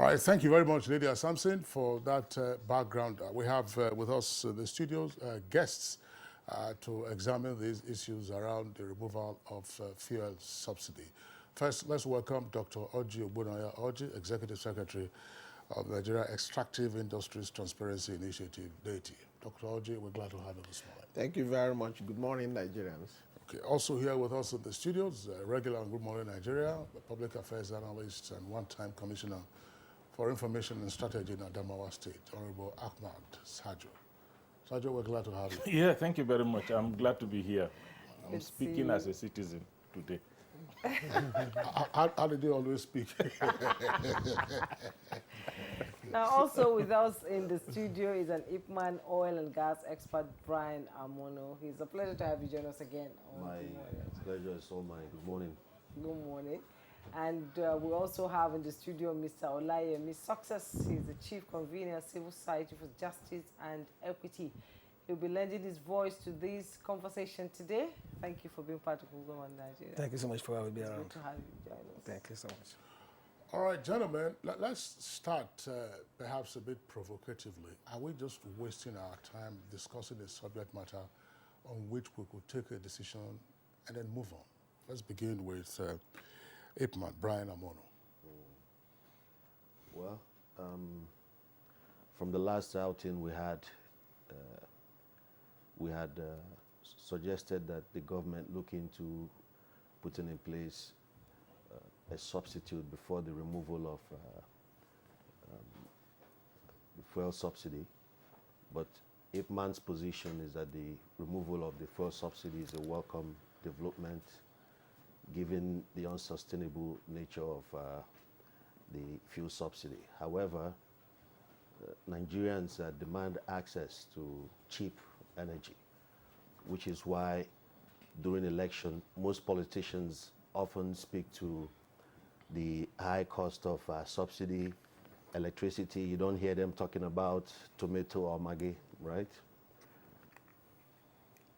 right, thank you very much, Lydia Sampson, for that background. We have with us in the studios guests to examine these issues around the removal of fuel subsidy. First, let's welcome Dr. Oji Ogbonaya Oji, Executive Secretary of Nigeria Extractive Industries Transparency Initiative, NTA. Dr. Oji, we're glad to have you this morning. Thank you very much. Good morning, Nigerians. Okay, also here with us in the studios, regular on Good Morning Nigeria, a public affairs analyst and one-time commissioner for information and strategy in Adamawa State, Honorable Ahmad Sajo. Sajo, we're glad to have you. Yeah, thank you very much. I'm glad to be here. I'm speaking as a citizen today. How did you always speak? Now, also with us in the studio is an Ipman oil and gas expert, Brian Amono. It's a pleasure to have you join us again. My pleasure is all mine. Good morning. Good morning. And we also have in the studio Mr. Olayemi Success. He's the Chief Convener, Civil Society for Justice and Equity. He'll be lending his voice to this conversation today. Thank you for being part of Google on Nigeria. Thank you so much for having me around. Good to have you join us. Thank you so much. All right, gentlemen, let's start perhaps a bit provocatively. Are we just wasting our time discussing a subject matter on which we could take a decision and then move on? Let's begin with Ipman, Brian Amono. Well, from the last outing we had suggested that the government look into putting in place a substitute before the removal of the fuel subsidy. But Ipman's position is that the removal of the fuel subsidy is a welcome development given the unsustainable nature of the fuel subsidy. However, Nigerians demand access to cheap energy, which is why during election, most politicians often speak to the high cost of subsidy, electricity. You don't hear them talking about tomato or Maggi, right?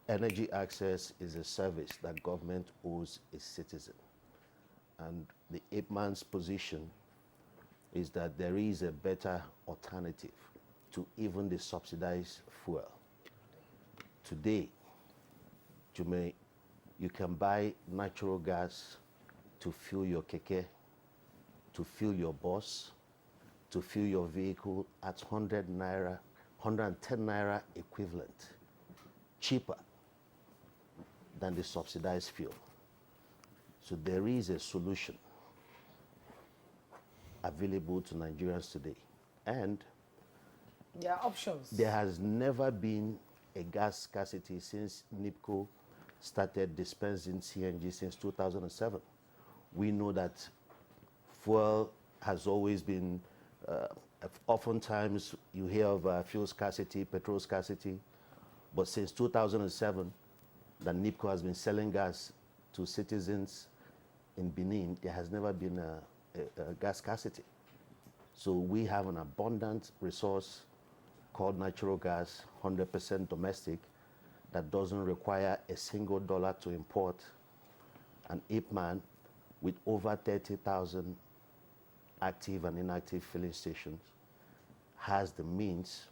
Energy access is a service that government owes its citizen. And the Ipman's position is that there is a better alternative to even the subsidized fuel. Today, you can buy natural gas to fuel your keke, to fuel your bus, to fuel your vehicle at 100 naira, 110 naira equivalent, cheaper than the subsidized fuel. So there is a solution available to Nigerians today. And There are options. there has never been a gas scarcity since NIPCO started dispensing CNG since 2007. We know that fuel has always been, oftentimes you hear of fuel scarcity, petrol scarcity, but since 2007, that NIPCO has been selling gas to citizens in Benin, there has never been a gas scarcity. So we have an abundant resource called natural gas, 100% domestic, that doesn't require a single dollar to import. And Ipman, with over 30,000 active and inactive filling stations, has the means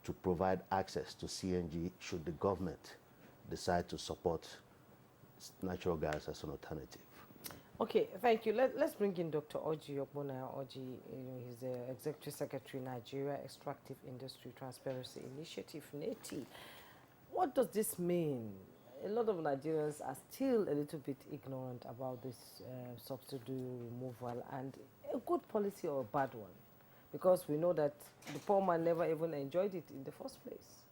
to provide access to CNG should the government decide to support natural gas as an alternative. Okay, thank you. Let's bring in Dr. Oji Ogbonaya Oji. He's the Executive Secretary, Nigeria Extractive Industry Transparency Initiative, NTA. What does this mean? A lot of Nigerians are still a little bit ignorant about this subsidy removal, and a good policy or a bad one, because we know that the poor man never even enjoyed it in the first place.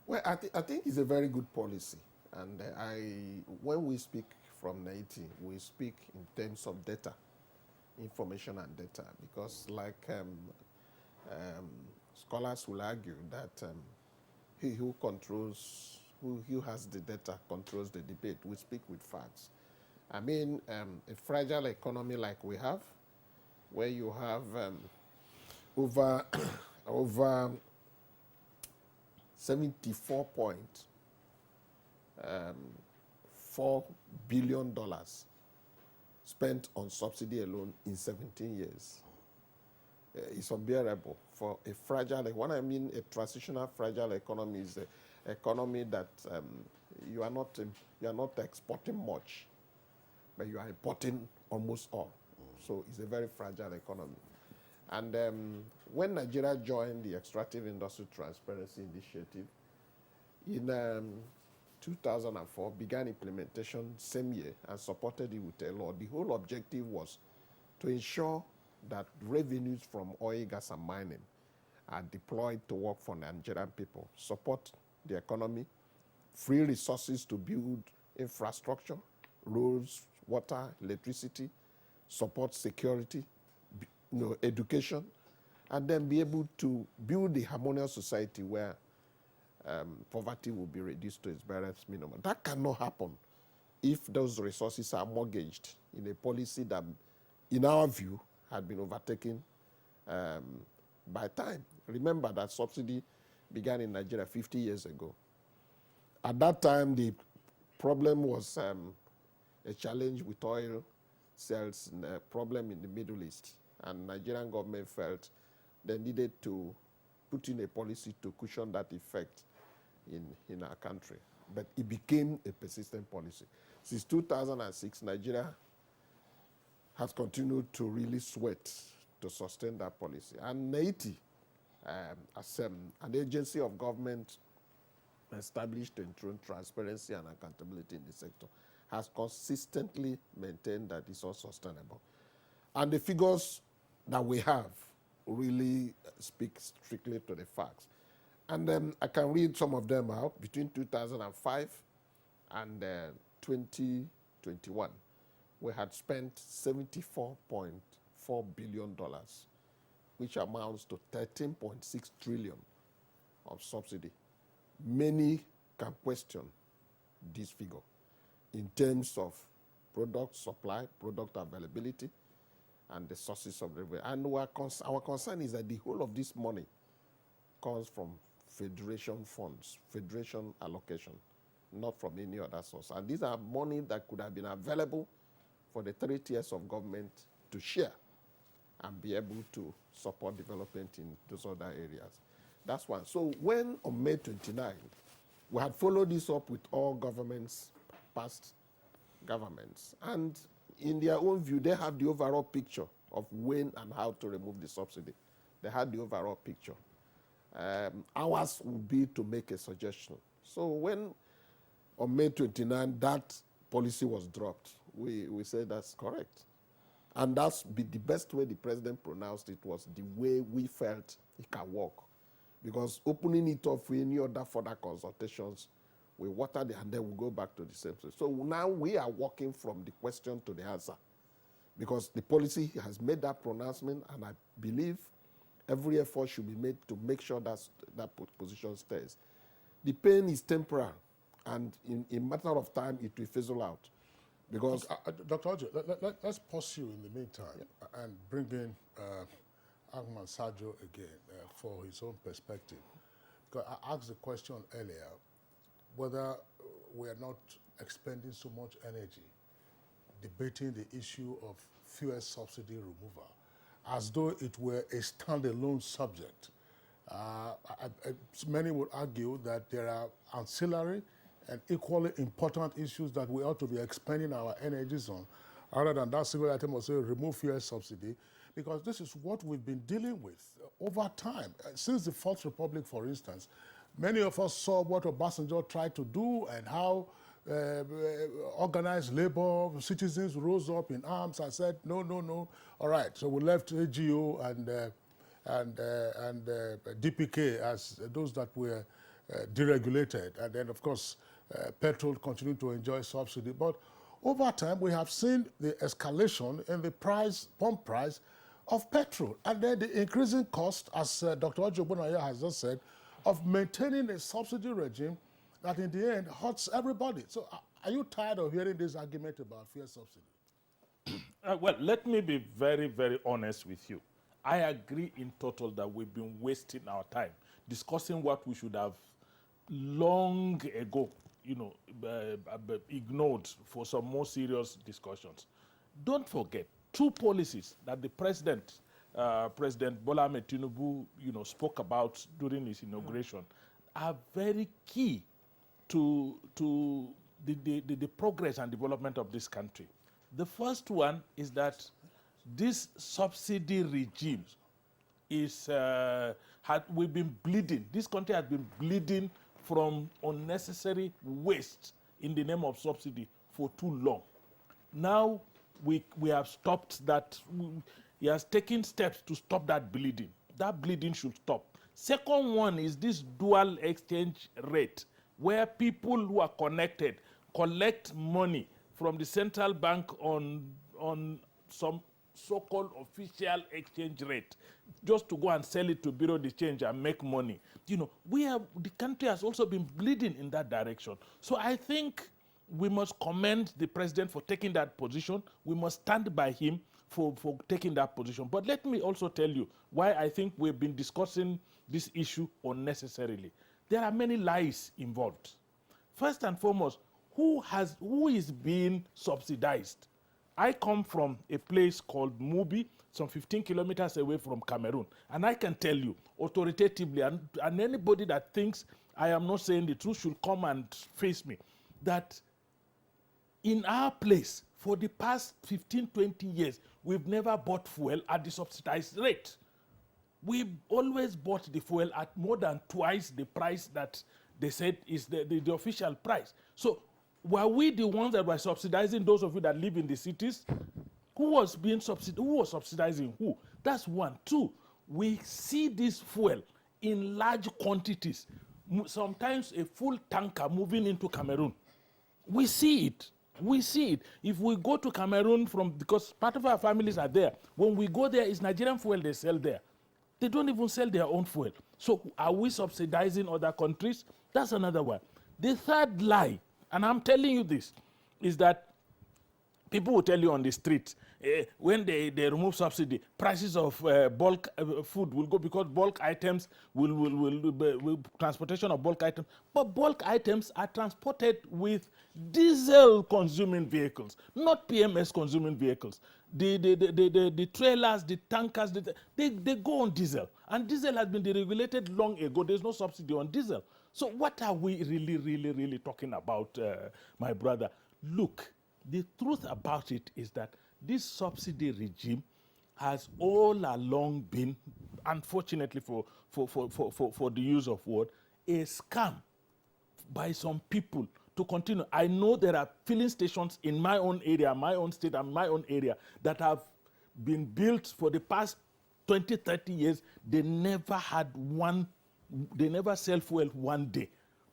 Well, I think it's a very good policy. And when we speak from NTA, we speak in terms of data, information and data, because like scholars will argue that he who controls, who has the data controls the debate. We speak with facts. I mean, a fragile economy like we have, where you have over 74.4 billion spent on subsidy alone in 17 years. is unbearable for a fragile. What I mean, a transitional fragile economy is an economy that you are not exporting much, but you are importing almost all. So it's a very fragile economy. And when Nigeria joined the Extractive Industry Transparency Initiative in 2004, began implementation same year and supported it with a law. The whole objective was to ensure that revenues from oil, gas, and mining are deployed to work for Nigerian people, support the economy, free resources to build infrastructure, roads, water, electricity, support security, education, and then be able to build a harmonious society where poverty will be reduced to its barest minimum. That cannot happen if those resources are mortgaged in a policy that, in our view, had been overtaken by time. Remember that subsidy began in Nigeria 50 years ago. At that time, the problem was a challenge with oil sales, and a problem in the Middle East. And Nigerian government felt they needed to put in a policy to cushion that effect in our country. But it became a persistent policy. Since 2006, Nigeria has continued to really sweat to sustain that policy. And NTA, as an agency of government established to ensure transparency and accountability in the sector, has consistently maintained that it's unsustainable. And the figures that we have really speak strictly to the facts. And I can read some of them out. Between 2005 and 2021, we had spent $74.4 billion, which amounts to 13.6 trillion of subsidy. Many can question this figure in terms of product supply, product availability, and the sources of revenue. And our concern is that the whole of this money comes from federation funds, federation allocation, not from any other source. And these are money that could have been available for the 3 tiers of government to share and be able to support development in those other areas. That's one. So when on May 29, we had followed this up with all governments, past governments, and in their own view, they have the overall picture of when and how to remove the subsidy. They had the overall picture. Ours would be to make a suggestion. So when on May 29 that policy was dropped, we said that's correct. And that's the best way the president pronounced it was the way we felt it can work. Because opening it up for any other further consultations, we water it and then we go back to the same thing. So now we are working from the question to the answer. Because the policy has made that pronouncement, and I believe every effort should be made to make sure that position stays. The pain is temporary, and in matter of time, it will fizzle out. Because Dr. Ojo, let's pause you in the meantime and bring in Ahmad Sajo again for his own perspective. Because I asked the question earlier whether we are not expending so much energy debating the issue of fuel subsidy removal as though it were a standalone subject. Many would argue that there are ancillary and equally important issues that we ought to be expending our energies on, other than that single item of say remove fuel subsidy, because this is what we've been dealing with over time. Since the Fourth Republic, for instance, many of us saw what Obasanjo tried to do and how organized labor, citizens rose up in arms and said, no, no, no. All right, so we left AGO and DPK as those that were deregulated. And then, of course, petrol continued to enjoy subsidy. But over time, we have seen the escalation in the pump price of petrol. And then the increasing cost, as Dr. Ojo Bonaya has just said, of maintaining a subsidy regime that in the end hurts everybody. So are you tired of hearing this argument about fuel subsidy? Well, let me be very, very honest with you. I agree in total that we've been wasting our time discussing what we should have long ago, ignored for some more serious discussions. Don't forget, 2 policies that the president President Bola Ahmed Tinubu, spoke about during his inauguration, are very key to the progress and development of this country. The first one is that this subsidy regime we've been bleeding. This country has been bleeding from unnecessary waste in the name of subsidy for too long. Now we have stopped that. He has taken steps to stop that bleeding. That bleeding should stop. Second one is this dual exchange rate, where people who are connected collect money from the central bank on some so-called official exchange rate, just to go and sell it to bureau de change and make money. The country has also been bleeding in that direction. So I think we must commend the president for taking that position. We must stand by him for taking that position. But let me also tell you why I think we've been discussing this issue unnecessarily. There are many lies involved. First and foremost, who is being subsidized? I come from a place called Mubi, some 15 kilometers away from Cameroon. And I can tell you authoritatively, and anybody that thinks I am not saying the truth should come and face me, that in our place, for the past 15, 20 years, we've never bought fuel at the subsidized rate. We always bought the fuel at more than twice the price that they said is the official price. So were we the ones that were subsidizing those of you that live in the cities? Who was subsidizing who? That's one. Two, we see this fuel in large quantities, sometimes a full tanker moving into Cameroon. We see it. If we go to Cameroon because part of our families are there, when we go there, it's Nigerian fuel they sell there. They don't even sell their own fuel. So are we subsidizing other countries? That's another one. The third lie, and I'm telling you this, is that people will tell you on the street, when they remove subsidy, prices of bulk food will go because bulk items will transportation of bulk items. But bulk items are transported with diesel consuming vehicles, not PMS consuming vehicles. The trailers, the tankers, they go on diesel. And diesel has been deregulated long ago. There's no subsidy on diesel. So what are we really talking about, my brother? Look, the truth about it is that this subsidy regime has all along been, unfortunately for the use of word, a scam by some people to continue. I know there are filling stations in my own area, my own state, and my own area that have been built for the past 20, 30 years. They never sell fuel one day.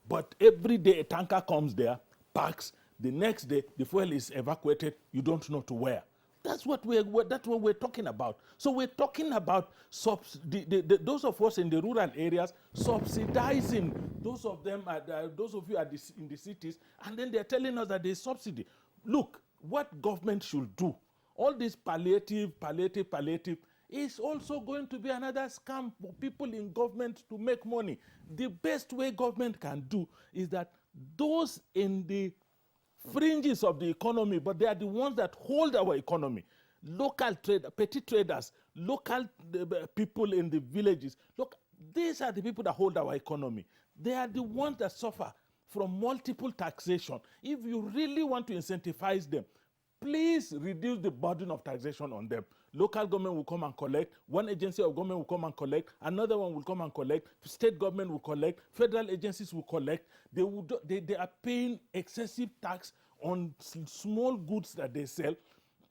But every day a tanker comes there, parks. The next day, the fuel is evacuated. You don't know to where. That's what we're talking about. So we're talking about those of us in the rural areas subsidizing those of you in the cities, and then they're telling us that there's subsidy. Look, what government should do, all this palliative is also going to be another scam for people in government to make money. The best way government can do is that those in the fringes of the economy, but they are the ones that hold our economy. Local petty traders, local people in the villages. Look, these are the people that hold our economy. They are the ones that suffer from multiple taxation. If you really want to incentivize them, please reduce the burden of taxation on them. Local government will come and collect. One agency of government will come and collect. Another one will come and collect. State government will collect. Federal agencies will collect. They are paying excessive tax on small goods that they sell.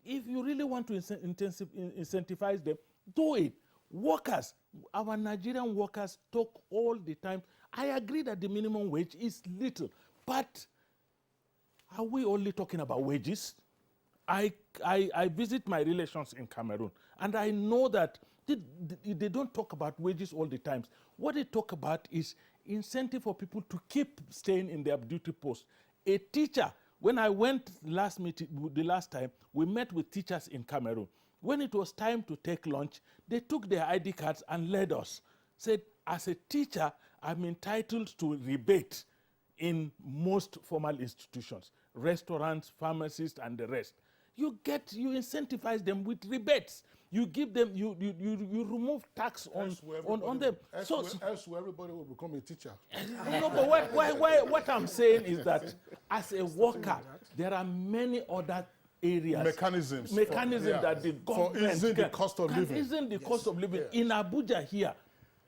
If you really want to incentivize them, do it. Workers, our Nigerian workers talk all the time. I agree that the minimum wage is little, but are we only talking about wages? I visit my relations in Cameroon, and I know that they don't talk about wages all the time. What they talk about is incentive for people to keep staying in their duty post. A teacher, when I went the last time, we met with teachers in Cameroon. When it was time to take lunch, they took their ID cards and led us. Said, as a teacher, I'm entitled to rebate in most formal institutions, restaurants, pharmacies, and the rest. You incentivize them with rebates. You give them, you remove tax on them. Elsewhere, everybody will become a teacher. No, but what I'm saying is that as a worker, there are many other areas, Mechanisms that the government for easing the cost of living. Easing the cost of living. In Abuja here,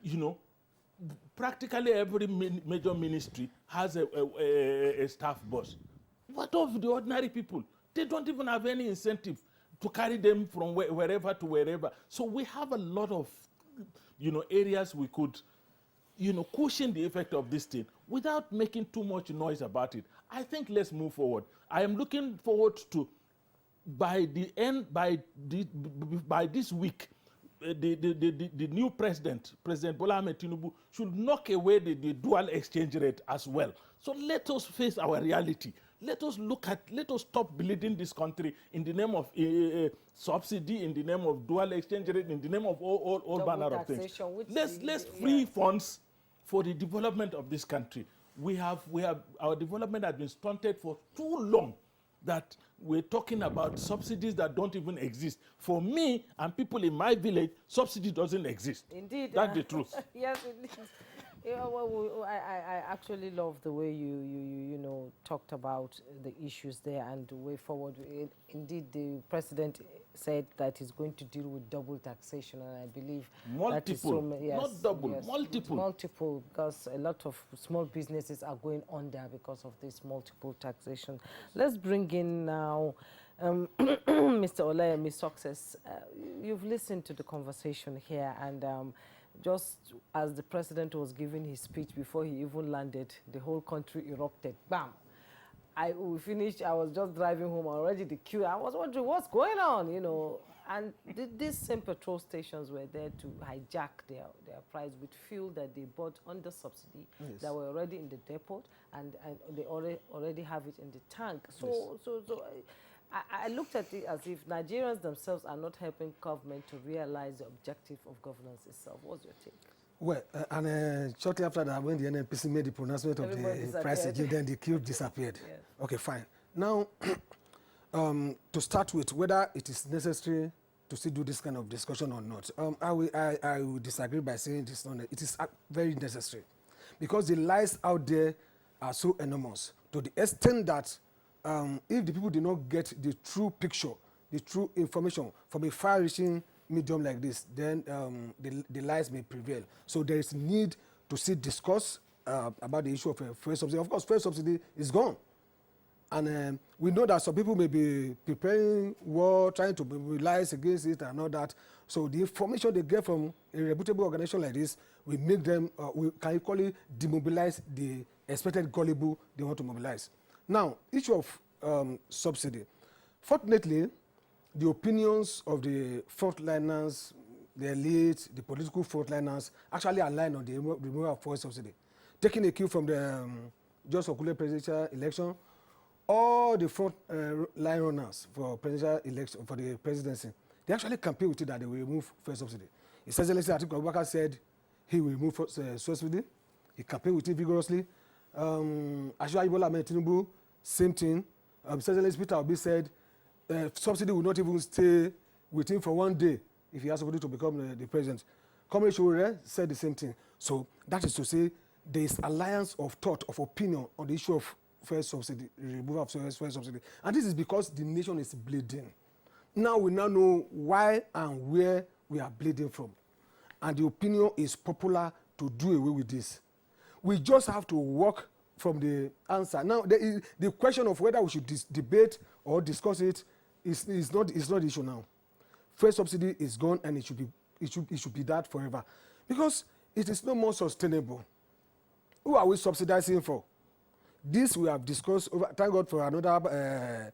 you know, practically every major ministry has a staff bus. What of the ordinary people? They don't even have any incentive to carry them from wherever to wherever. So we have a lot of, you know, areas we could, you know, cushion the effect of this thing without making too much noise about it. I think let's move forward. I am looking forward to, by this week, the new President Bola Ahmed Tinubu, should knock away the dual exchange rate as well. So let us face our reality. Let us stop bleeding this country in the name of subsidy, in the name of dual exchange rate, in the name of all manner of things. Let's free funds for the development of this country. Our development has been stunted for too long, that we're talking about subsidies that don't even exist. For me and people in my village, subsidy doesn't exist. Indeed. That's the truth. Yes, indeed. Yeah, well, I actually love the way you know, talked about the issues there and the way forward. Indeed, the president said that he's going to deal with double taxation, and I believe multiple, that is yes, not double, yes, multiple, because a lot of small businesses are going under because of this multiple taxation. Let's bring in now Mr. Olayemi Success. You've listened to the conversation here, and just as the president was giving his speech, before he even landed, the whole country erupted. Bam! We finished, I was just driving home already, the queue. I was wondering what's going on, you know. And these same petrol stations were there to hijack their price with fuel that they bought under subsidy, yes, that were already in the depot, and they already have it in the tank. So, I looked at it as if Nigerians themselves are not helping government to realize the objective of governance itself. What's your take? Well, and shortly after that, when the NNPC made the pronouncement of the price regime, then the queue disappeared. Yes. Okay, fine. Now, to start with, whether it is necessary to still do this kind of discussion or not, I will disagree by saying it is very necessary, because the lies out there are so enormous, to the extent that if the people do not get the true picture, the true information from a far-reaching medium like this, then the lies may prevail. So there is need to still discuss about the issue of fuel subsidy. Of course, fuel subsidy is gone. And we know that some people may be preparing war, trying to mobilize against it and all that. So the information they get from a reputable organization like this will make them, we can equally demobilize the expected gullible they want to mobilize. Now, issue of subsidy. Fortunately, the opinions of the frontliners, the elite, the political frontliners actually align on the removal of fuel subsidy. Taking a cue from the just concluded presidential election, all the front line runners for presidential election, for the presidency, they actually campaigned with it that they will remove fuel subsidy. His Excellency Atiku Abubakar said he will remove subsidy. He campaigned with it vigorously. Asiwaju Bola Ahmed Tinubu, same thing. His Excellency Peter Obi said subsidy will not even stay with him for 1 day if he has somebody to become the president. Comrade Sowore said the same thing. So that is to say, there is alliance of thought, of opinion on the issue of fuel subsidy, removal of fuel subsidy. And this is because the nation is bleeding. Now we now know why and where we are bleeding from. And the opinion is popular to do away with this. We just have to work from the answer. Now, the question of whether we should debate or discuss it is not the issue now. Fuel subsidy is gone, and it should be that forever, because it is no more sustainable. Who are we subsidizing for? This we have discussed over. Thank God for another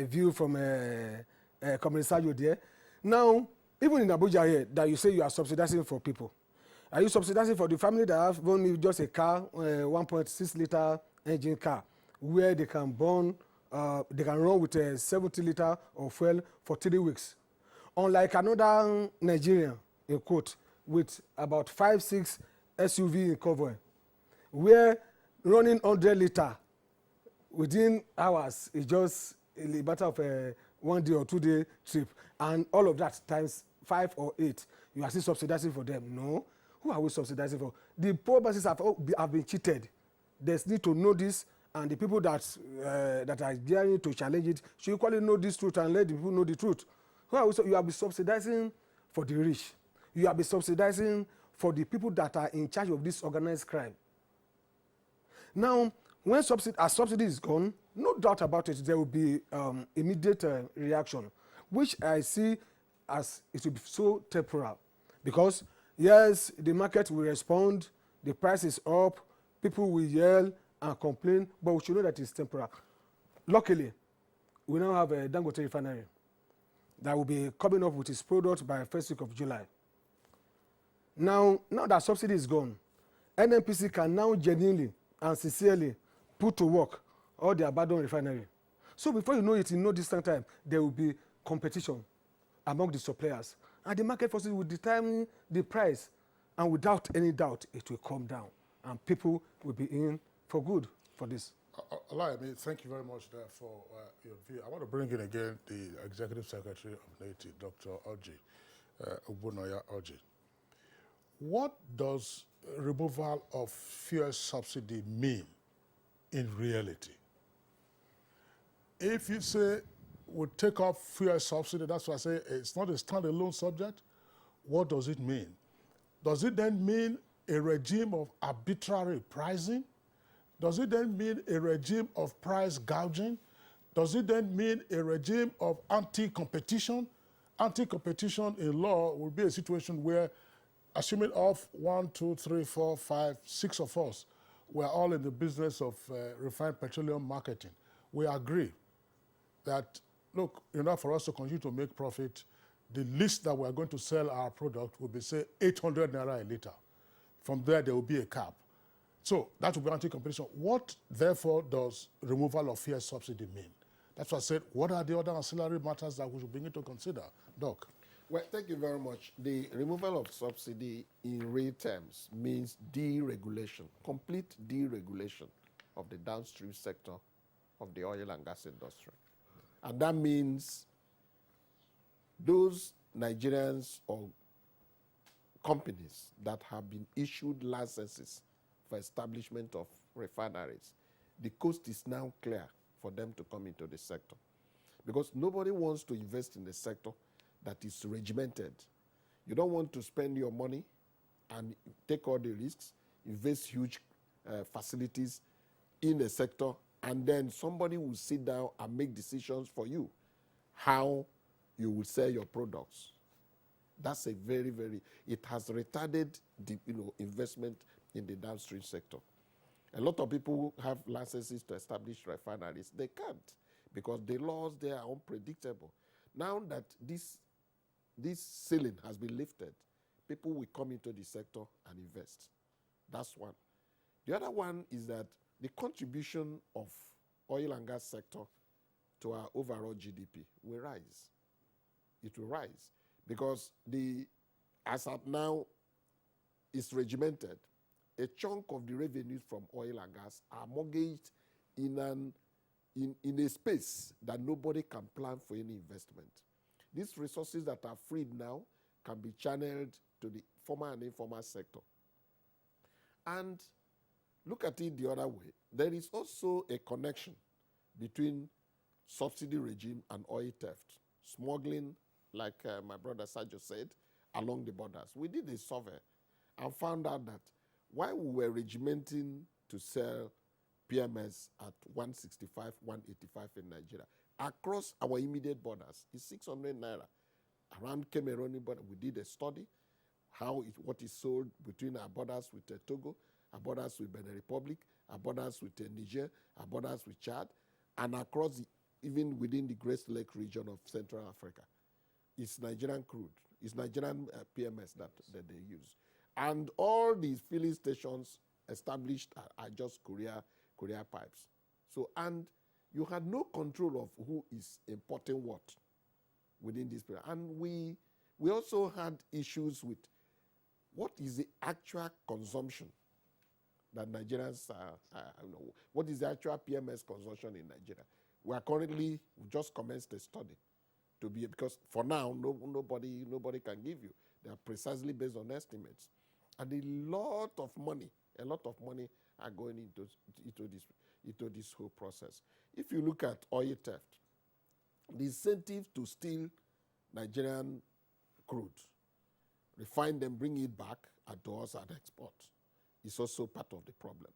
view from Comrade Sajo there. Now, even in Abuja here, that you say you are subsidizing for people. Are you subsidizing for the family that have only just a car, 1.6 liter engine car, where they can burn, they can run with a 70 liter of fuel for 3 weeks? Unlike another Nigerian, in quote, with about 5-6 SUV in convoy, where running 100 liter within hours is just a matter of a 1 day or 2 day trip, and all of that times 5 or 8, you are still subsidizing for them. No. Who are we subsidizing for? The poor businesses have been cheated. There's need to know this, and the people that are daring to challenge it should equally know this truth and let the people know the truth. Who are we, you have been subsidizing for the rich. You have been subsidizing for the people that are in charge of this organized crime. Now, when subsidy is gone, no doubt about it, there will be immediate reaction, which I see as it will be so temporal. Because, yes, the market will respond, the price is up, people will yell and complain, but we should know that it's temporal. Luckily, we now have a Dangote refinery that will be coming up with its product by 1st week of July. Now that subsidy is gone, NNPC can now genuinely and sincerely put to work all the abandoned refinery. So before you know it, in no distant time, there will be competition among the suppliers. And the market forces will determine the price. And without any doubt, it will come down. And people will be in for good for this. Olayemi, thank you very much there for your view. I want to bring in again the Executive Secretary of NTA, Dr. Oji, Ogbunoya Oji. What does removal of fuel subsidy mean in reality? If you say we take off fuel subsidy, that's why I say it's not a standalone subject. What does it mean? Does it then mean a regime of arbitrary pricing? Does it then mean a regime of price gouging? Does it then mean a regime of anti-competition? Anti-competition in law will be a situation where, assuming of 1, 2, 3, 4, 5, 6 of us, we're all in the business of refined petroleum marketing. We agree that, look, in order for us to continue to make profit, the least that we're going to sell our product will be, say, 800 naira a liter. From there will be a cap. So that will be anti-competition. What, therefore, does removal of fuel subsidy mean? That's why I said, what are the other ancillary matters that we should begin to consider? Doc. Well, thank you very much. The removal of subsidy in real terms means deregulation, complete deregulation of the downstream sector of the oil and gas industry. And that means those Nigerians or companies that have been issued licenses for establishment of refineries, the coast is now clear for them to come into the sector. Because nobody wants to invest in a sector that is regimented. You don't want to spend your money and take all the risks, invest huge facilities in a sector, and then somebody will sit down and make decisions for you how you will sell your products. That's a very, it has retarded the investment in the downstream sector. A lot of people have licenses to establish refineries. They can't because the laws there are unpredictable. Now that this ceiling has been lifted, people will come into the sector and invest. That's one. The other one is that the contribution of oil and gas sector to our overall GDP will rise. It will rise because as of now, it's regimented. A chunk of the revenues from oil and gas are mortgaged in a space that nobody can plan for any investment. These resources that are freed now can be channeled to the formal and informal sector. And look at it the other way. There is also a connection between subsidy regime and oil theft, smuggling, like my brother Sergio said, along the borders. We did a survey and found out that while we were regimenting to sell PMS at 165, 185 in Nigeria, across our immediate borders, it's 600 naira. Around Cameroon border, we did a study, what is sold between our borders with Togo, our borders with Benin Republic, our borders with Niger, our borders with Chad, and across even within the Great Lake region of Central Africa. It's Nigerian crude. It's Nigerian PMS that they use. And all these filling stations established are just courier pipes. So, and you had no control of who is importing what within this period. And we also had issues with what is the actual consumption that Nigerians what is the actual PMS consumption in Nigeria? We just commenced a study to be, because for now, nobody can give you. They are precisely based on estimates. And a lot of money are going into this whole process. If you look at oil theft, the incentive to steal Nigerian crude, refine them, bring it back, and to us at export, is also part of the problem.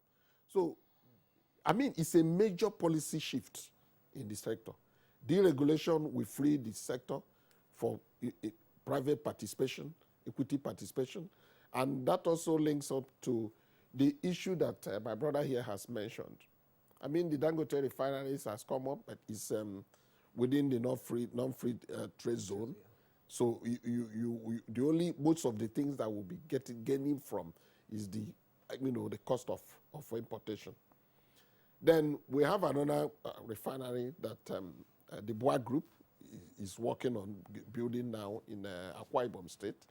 So, I mean, it's a major policy shift in the sector. Deregulation will free the sector for private participation, equity participation, and that also links up to the issue that my brother here has mentioned. I mean, the Dangote refineries has come up, but it's within the non-free trade zone. So the only, most of the things that will be gaining from is the, the cost of importation. Then we have another refinery that the Boa Group is working on building now in Akwa Ibom State.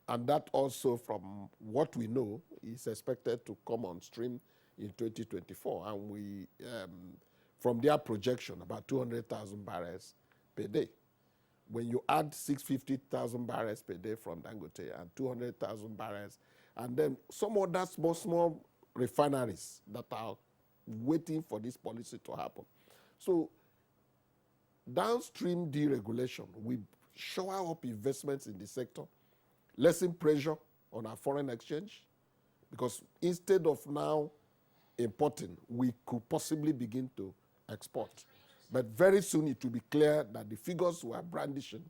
And that also, from what we know, is expected to come on stream in 2024. And we, from their projection, about 200,000 barrels per day. When you add 650,000 barrels per day from Dangote and 200,000 barrels, and then some other small refineries that are waiting for this policy to happen. So downstream deregulation will shower up investments in the sector, lessen pressure on our foreign exchange, because instead of now importing, we could possibly begin to export. But very soon it will be clear that the figures we are brandishing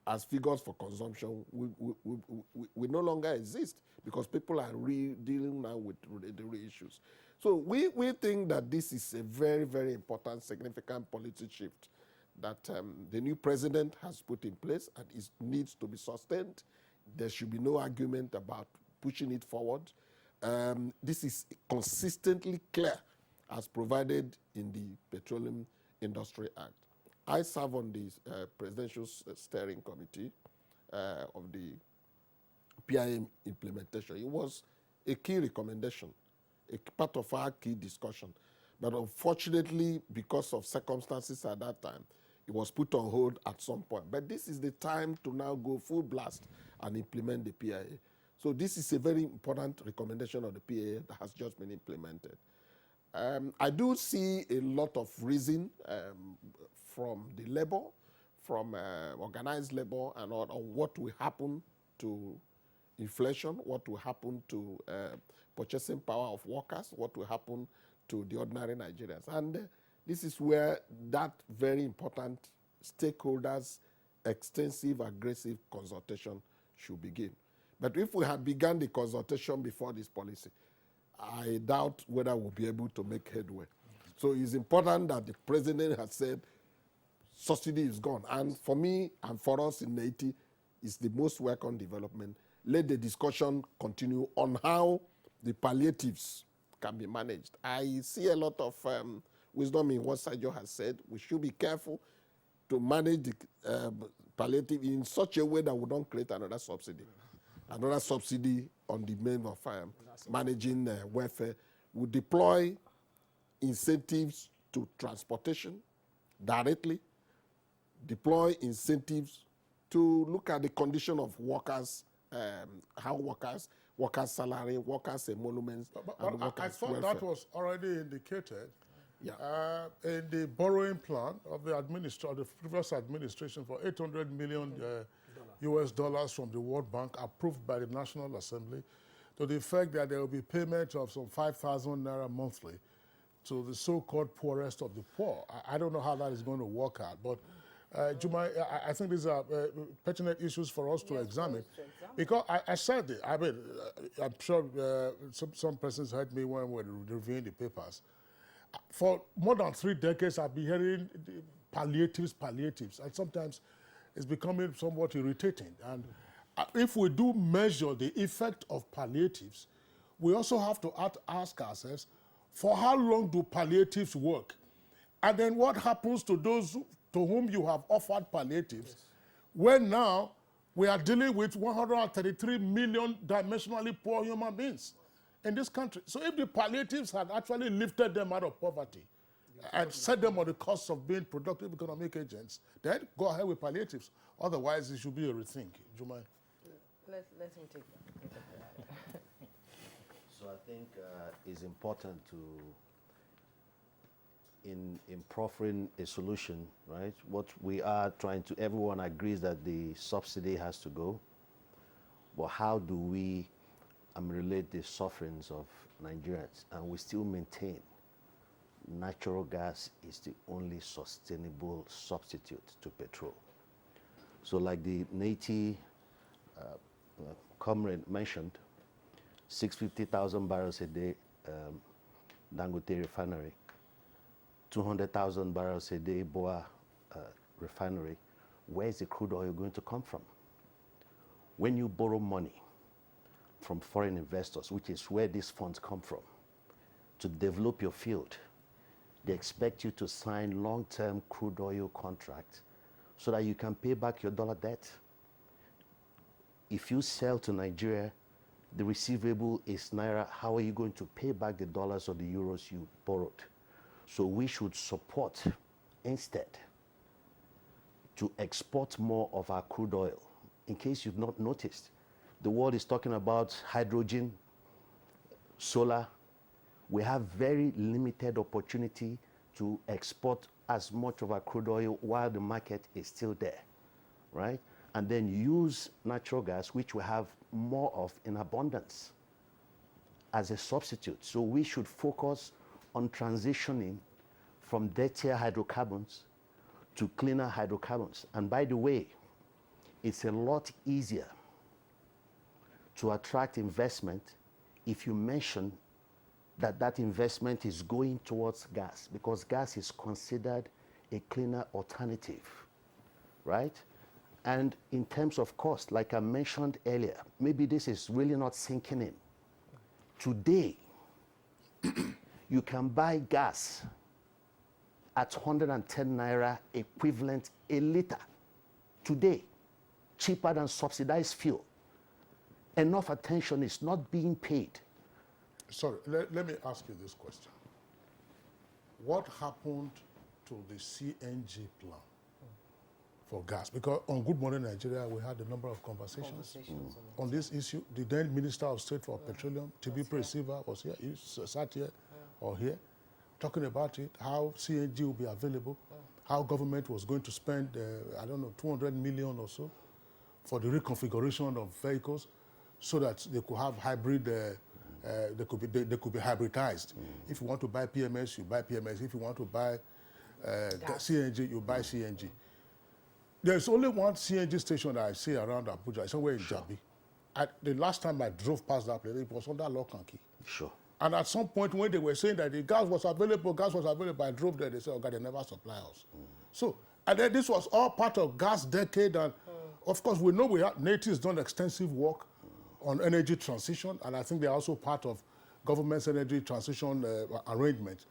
as figures for consumption will no longer exist, because people are dealing now with the real issues. So we think that this is a very, very important, significant policy shift that the new president has put in place, and it needs to be sustained. There should be no argument about pushing it forward. This is consistently clear as provided in the Petroleum Industry Act. I serve on the Presidential Steering Committee of the PIM implementation. It was a key recommendation, a part of our key discussion. But unfortunately, because of circumstances at that time, it was put on hold at some point. But this is the time to now go full blast and implement the PIA. So this is a very important recommendation of the PIA that has just been implemented. I do see a lot of reason from the labor, from organized labor, and on what will happen to inflation, what will happen to purchasing power of workers, what will happen to the ordinary Nigerians. And this is where that very important stakeholders' extensive, aggressive consultation should begin. But if we had begun the consultation before this policy, I doubt whether we'll be able to make headway. So it's important that the president has said subsidy is gone. And for me and for us in Haiti, it's the most welcome development. Let the discussion continue on how the palliatives can be managed. I see a lot of wisdom in what Sergio has said. We should be careful to manage the palliative in such a way that we don't create another subsidy. Another subsidy on the main of managing welfare. We deploy incentives to transportation directly, deploy incentives to look at the condition of workers, how workers salary, workers' emoluments, and workers' I thought welfare. that was already indicated in the borrowing plan of the previous administration for $800 million US dollars from the World Bank, approved by the National Assembly, to the effect that there will be payment of some 5,000 naira monthly to the so-called poorest of the poor. I don't know how that is going to work out, but Juma, I think these are pertinent issues for us to examine. Because I said it, I mean, I'm sure some persons heard me when we were reviewing the papers. For more than 3 decades, I've been hearing palliatives, and sometimes it's becoming somewhat irritating. And if we do measure the effect of palliatives, we also have to ask ourselves, for how long do palliatives work? And then what happens to those to whom you have offered palliatives, when now we are dealing with 133 million dimensionally poor human beings in this country? So if the palliatives had actually lifted them out of poverty, and set them on the cost of being productive economic agents, then go ahead with palliatives. Otherwise, it should be a rethink. Do you mind? Let him take that. So I think it's important to, in proffering a solution, right? What we are trying to, everyone agrees that the subsidy has to go, but how do we relate the sufferings of Nigerians and we still maintain natural gas is the only sustainable substitute to petrol? So like the NTA comrade mentioned, 650,000 barrels a day Dangote refinery, 200,000 barrels a day Boa refinery. Where's the crude oil going to come from? When you borrow money from foreign investors, which is where these funds come from, to develop your field, they expect you to sign long-term crude oil contracts so that you can pay back your dollar debt. If you sell to Nigeria, the receivable is Naira. How are you going to pay back the dollars or the euros you borrowed? So we should support, instead, to export more of our crude oil. In case you've not noticed, the world is talking about hydrogen, solar. We have very limited opportunity to export as much of our crude oil while the market is still there, right? And then use natural gas, which we have more of in abundance, as a substitute. So we should focus on transitioning from dirtier hydrocarbons to cleaner hydrocarbons. And by the way, it's a lot easier to attract investment if you mention that that investment is going towards gas, because gas is considered a cleaner alternative, right? And in terms of cost, like I mentioned earlier, maybe this is really not sinking in. Today, you can buy gas at 110 Naira equivalent a liter. Today, cheaper than subsidized fuel. Enough attention is not being paid. Sorry, let me ask you this question. What happened to the CNG plan for gas? Because on Good Morning Nigeria, we had a number of conversations on this issue. The then Minister of State for Petroleum, TB Receiver, was here, he sat here or here, talking about it, how CNG will be available, how government was going to spend, I don't know, 200 million or so for the reconfiguration of vehicles so that they could have hybrid, they could be hybridized. If you want to buy PMS, you buy PMS. If you want to buy CNG, you buy CNG. There's only one CNG station that I see around Abuja. It's somewhere in Jabi. The last time I drove past that place, it was under lock and key. Sure. And at some point when they were saying that the gas was available, I drove there, they said, oh God, they never supply us. So, and then this was all part of gas decade. And of course, we know NATI's done extensive work on energy transition, and I think they're also part of government's energy transition arrangement,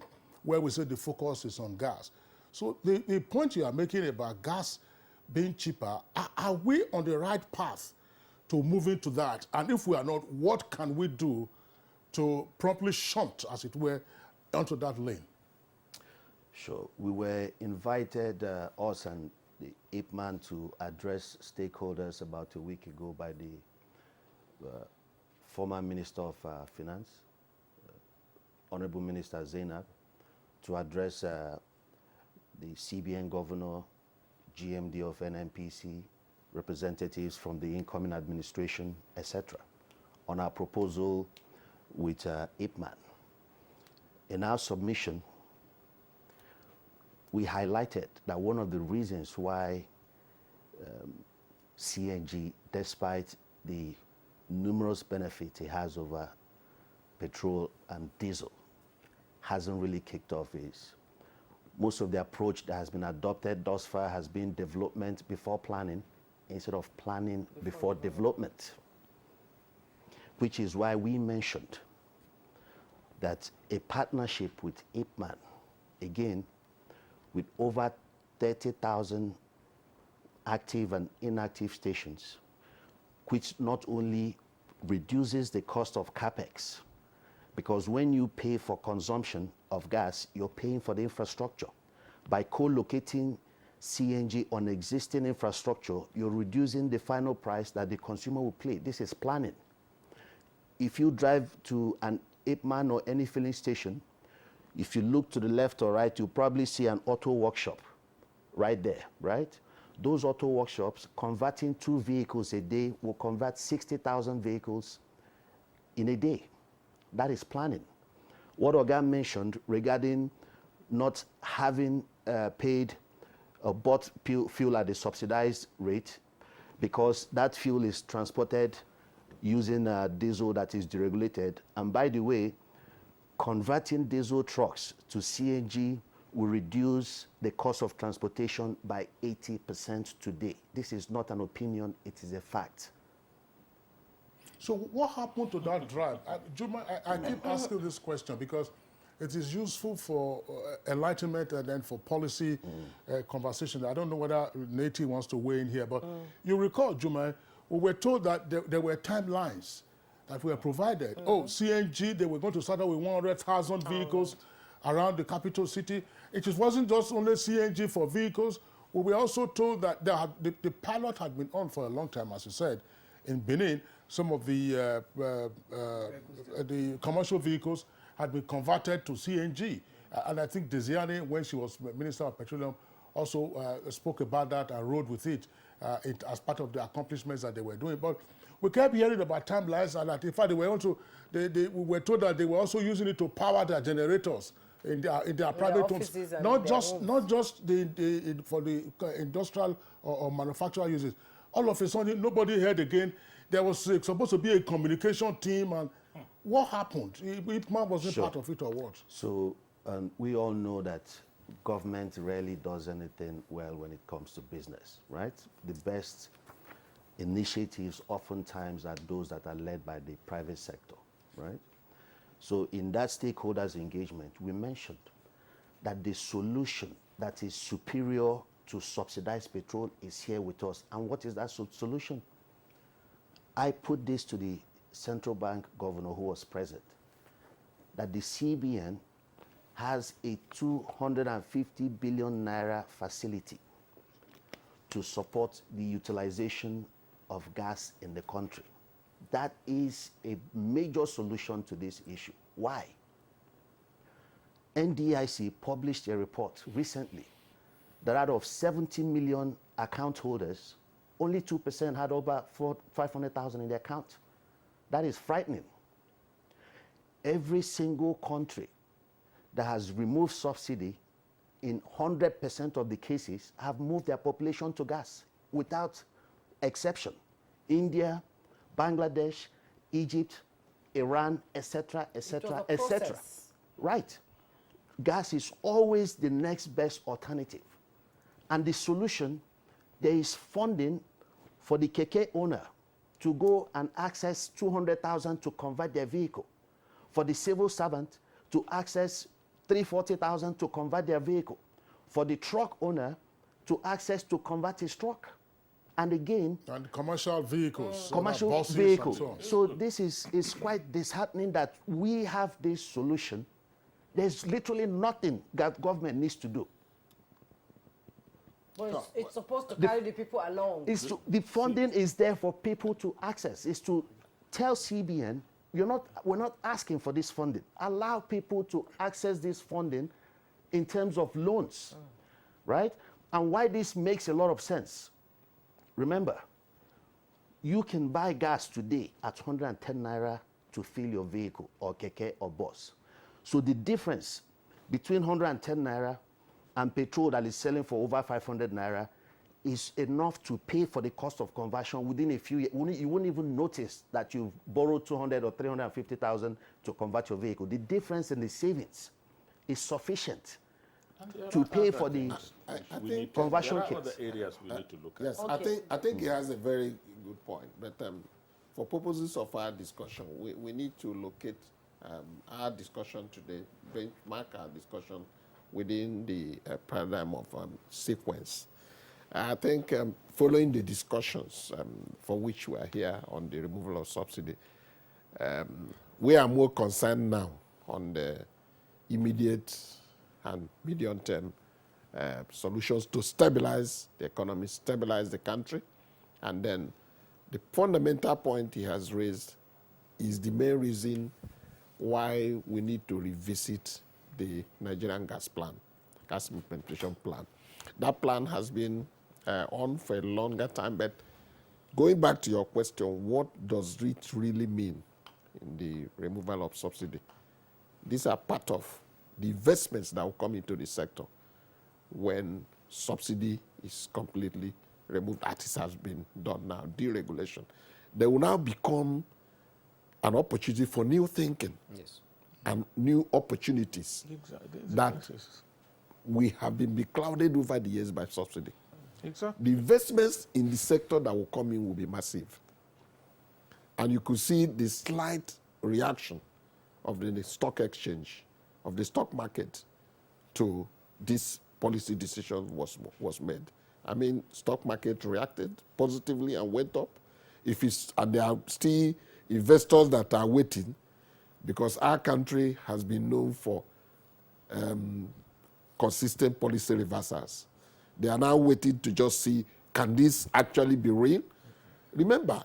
where we say the focus is on gas. So the point you are making about gas being cheaper, are we on the right path to moving to that? And if we are not, what can we do to promptly shunt, as it were, onto that lane? Sure. We were invited, us and the IPMAN, to address stakeholders about a week ago by the former Minister of Finance, Honorable Minister Zainab, to address the CBN Governor, GMD of NNPC, representatives from the incoming administration, etc., on our proposal with IPMAN. In our submission, we highlighted that one of the reasons why CNG, despite the numerous benefits it has over petrol and diesel, hasn't really kicked off is most of the approach that has been adopted thus far has been development before planning instead of planning before development, which is why we mentioned that a partnership with IPMAN, again, with over 30,000 active and inactive stations, which not only reduces the cost of CapEx, Because when you pay for consumption of gas, you're paying for the infrastructure. By co-locating CNG on existing infrastructure, you're reducing the final price that the consumer will pay. This is planning. If you drive to an Ipman or any filling station, if you look to the left or right, you'll probably see an auto workshop right there, right? Those auto workshops, converting 2 vehicles a day will convert 60,000 vehicles in a day. That is planning. What Oga mentioned regarding not having paid or bought fuel at the subsidized rate, because that fuel is transported using diesel that is deregulated. And by the way, converting diesel trucks to CNG will reduce the cost of transportation by 80% today. This is not an opinion, it is a fact. So what happened to that drive? Juma, I keep asking this question because it is useful for enlightenment and then for policy conversation. I don't know whether Nati wants to weigh in here, but you recall, Juma, we were told that there were timelines that were provided. Oh, CNG, they were going to start out with 100,000 vehicles around the capital city. It wasn't just only CNG for vehicles. We were also told that the pilot had been on for a long time, as you said, in Benin. Some of the commercial vehicles had been converted to CNG. And I think Desiane, when she was Minister of Petroleum, also spoke about that and rode with it, as part of the accomplishments that they were doing. But we kept hearing about timelines, and that in fact we were told that they were also using it to power their generators in their private homes, not just for the industrial or manufacturer uses. All of a sudden, nobody heard again. There was supposed to be a communication team, and what happened? Ipman wasn't part of it, or what? So we all know that government rarely does anything well when it comes to business, right? The best initiatives oftentimes are those that are led by the private sector, right? So in that stakeholders engagement, we mentioned that the solution that is superior to subsidized petrol is here with us. And what is that solution? I put this to the central bank governor who was present, that the CBN has a 250 billion naira facility to support the utilization of gas in the country. That is a major solution to this issue. Why? NDIC published a report recently that out of 70 million account holders, only 2% had over 500,000 in their account. That is frightening. Every single country that has removed subsidy, in 100% of the cases, have moved their population to gas without exception. India, Bangladesh, Egypt, Iran, etc., etc., etc. Right. Gas is always the next best alternative. And the solution, there is funding for the keke owner to go and access 200,000 to convert their vehicle, for the civil servant to access 340,000 to convert their vehicle, for the truck owner to access to convert his truck. And again, and commercial vehicles, commercial vehicles. So this is quite disheartening that we have this solution. There's literally nothing that government needs to do. But it's supposed to carry the people along. The funding is there for people to access. It's to tell CBN, we're not asking for this funding. Allow people to access this funding in terms of loans, right? And why this makes a lot of sense. Remember, you can buy gas today at 110 naira to fill your vehicle or keke or bus. So the difference between 110 naira and petrol that is selling for over 500 naira is enough to pay for the cost of conversion within a few years. You wouldn't even notice that you've borrowed 200 or 350,000 to convert your vehicle. The difference in the savings is sufficient to pay for the conversion kits. There are other areas we need to look at. Yes, okay. I think he has a very good point. But for purposes of our discussion, we need to locate our discussion today, benchmark our discussion within the paradigm of sequence. I think following the discussions for which we are here on the removal of subsidy, We are more concerned now on the immediate and medium-term solutions to stabilize the economy, stabilize the country. And then the fundamental point he has raised is the main reason why we need to revisit the Nigerian gas plan, gas implementation plan. That plan has been on for a longer time, but going back to your question, what does it really mean in the removal of subsidy? These are part of the investments that will come into the sector when subsidy is completely removed, as it has been done now, deregulation. They will now become an opportunity for new thinking and new opportunities that we have been beclouded over the years by subsidy. The investments in the sector that will come in will be massive. And you could see the slight reaction of the stock exchange, of the stock market to this policy decision was made. I mean, stock market reacted positively and went up. And there are still investors that are waiting, because our country has been known for consistent policy reversals. They are now waiting to just see, can this actually be real? Remember,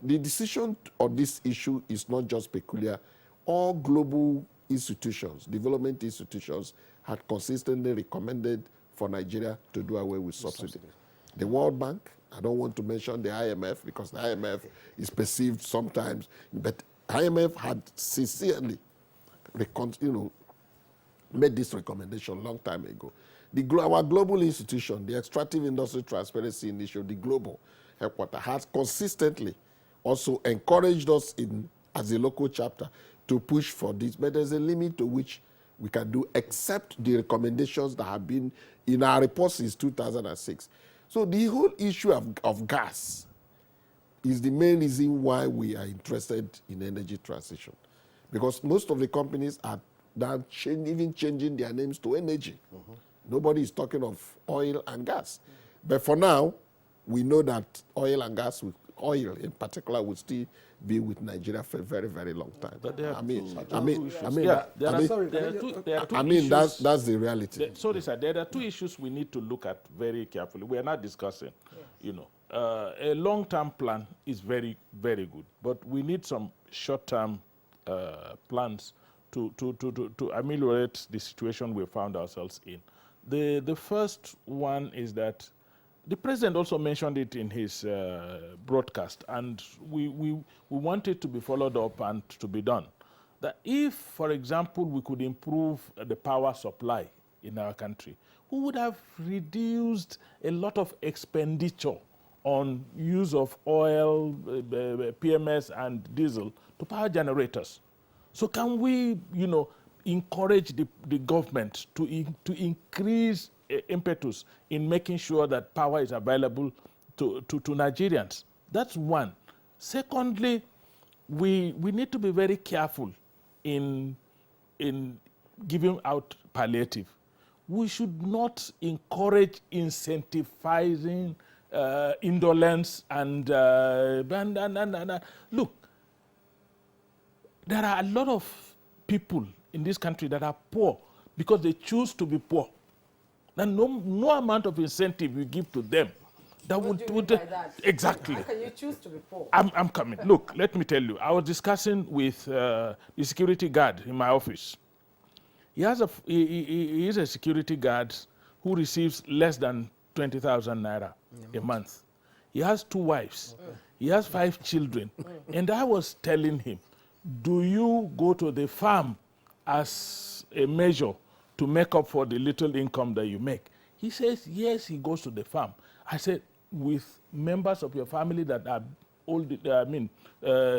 the decision on this issue is not just peculiar. All global institutions, development institutions, had consistently recommended for Nigeria to do away with subsidy. The World Bank, I don't want to mention the IMF, because the IMF is perceived sometimes, but IMF had sincerely made this recommendation a long time ago. Our global institution, the Extractive Industry Transparency Initiative, the global headquarters, has consistently also encouraged us as a local chapter to push for this, but there's a limit to which we can do, except the recommendations that have been in our report since 2006. So the whole issue of gas is the main reason why we are interested in energy transition, because most of the companies are now even changing their names to energy. Nobody is talking of oil and gas. But for now, we know that oil and gas, oil in particular, will still be with Nigeria for a very, very long time. But there are that's the reality. Sorry, sir, there are two issues we need to look at very carefully. We are not discussing, a long-term plan is very, very good, but we need some short-term plans to ameliorate the situation we found ourselves in. The first one is that the president also mentioned it in his broadcast, and we want it to be followed up and to be done. That if, for example, we could improve the power supply in our country, we would have reduced a lot of expenditure on use of oil, PMS, and diesel to power generators. So can we, encourage the government to increase impetus in making sure that power is available to Nigerians? That's one. Secondly, we need to be very careful in giving out palliative. We should not encourage incentivizing indolence and look, there are a lot of people in this country that are poor because they choose to be poor. And no amount of incentive you give to them that what would do you mean by that? Exactly. How can you choose to be poor? I'm coming. Look, let me tell you. I was discussing with the security guard in my office. He is a security guard who receives less than 20,000 naira a month. He has 2 wives. He has 5 children. And I was telling him, do you go to the farm as a measure to make up for the little income that you make? He says, yes, he goes to the farm. I said, with members of your family that are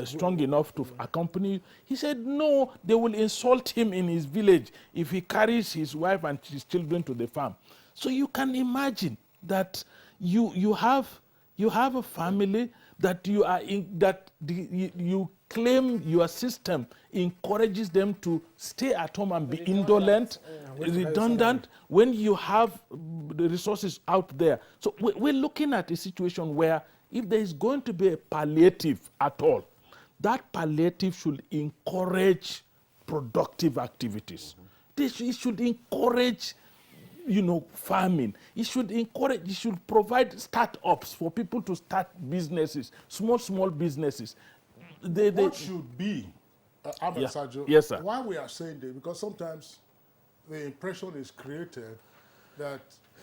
strong enough to accompany you? He said, no, they will insult him in his village if he carries his wife and his children to the farm. So you can imagine that you have a family that you claim your system encourages them to stay at home and be indolent, redundant, when you have the resources out there. So we're looking at a situation where if there is going to be a palliative at all, that palliative should encourage productive activities. It should encourage, farming. It should provide startups for people to start businesses, small businesses. What should be, Ahmed Yeah. Sajo, Yes, sir. why we are saying this? Because sometimes the impression is created that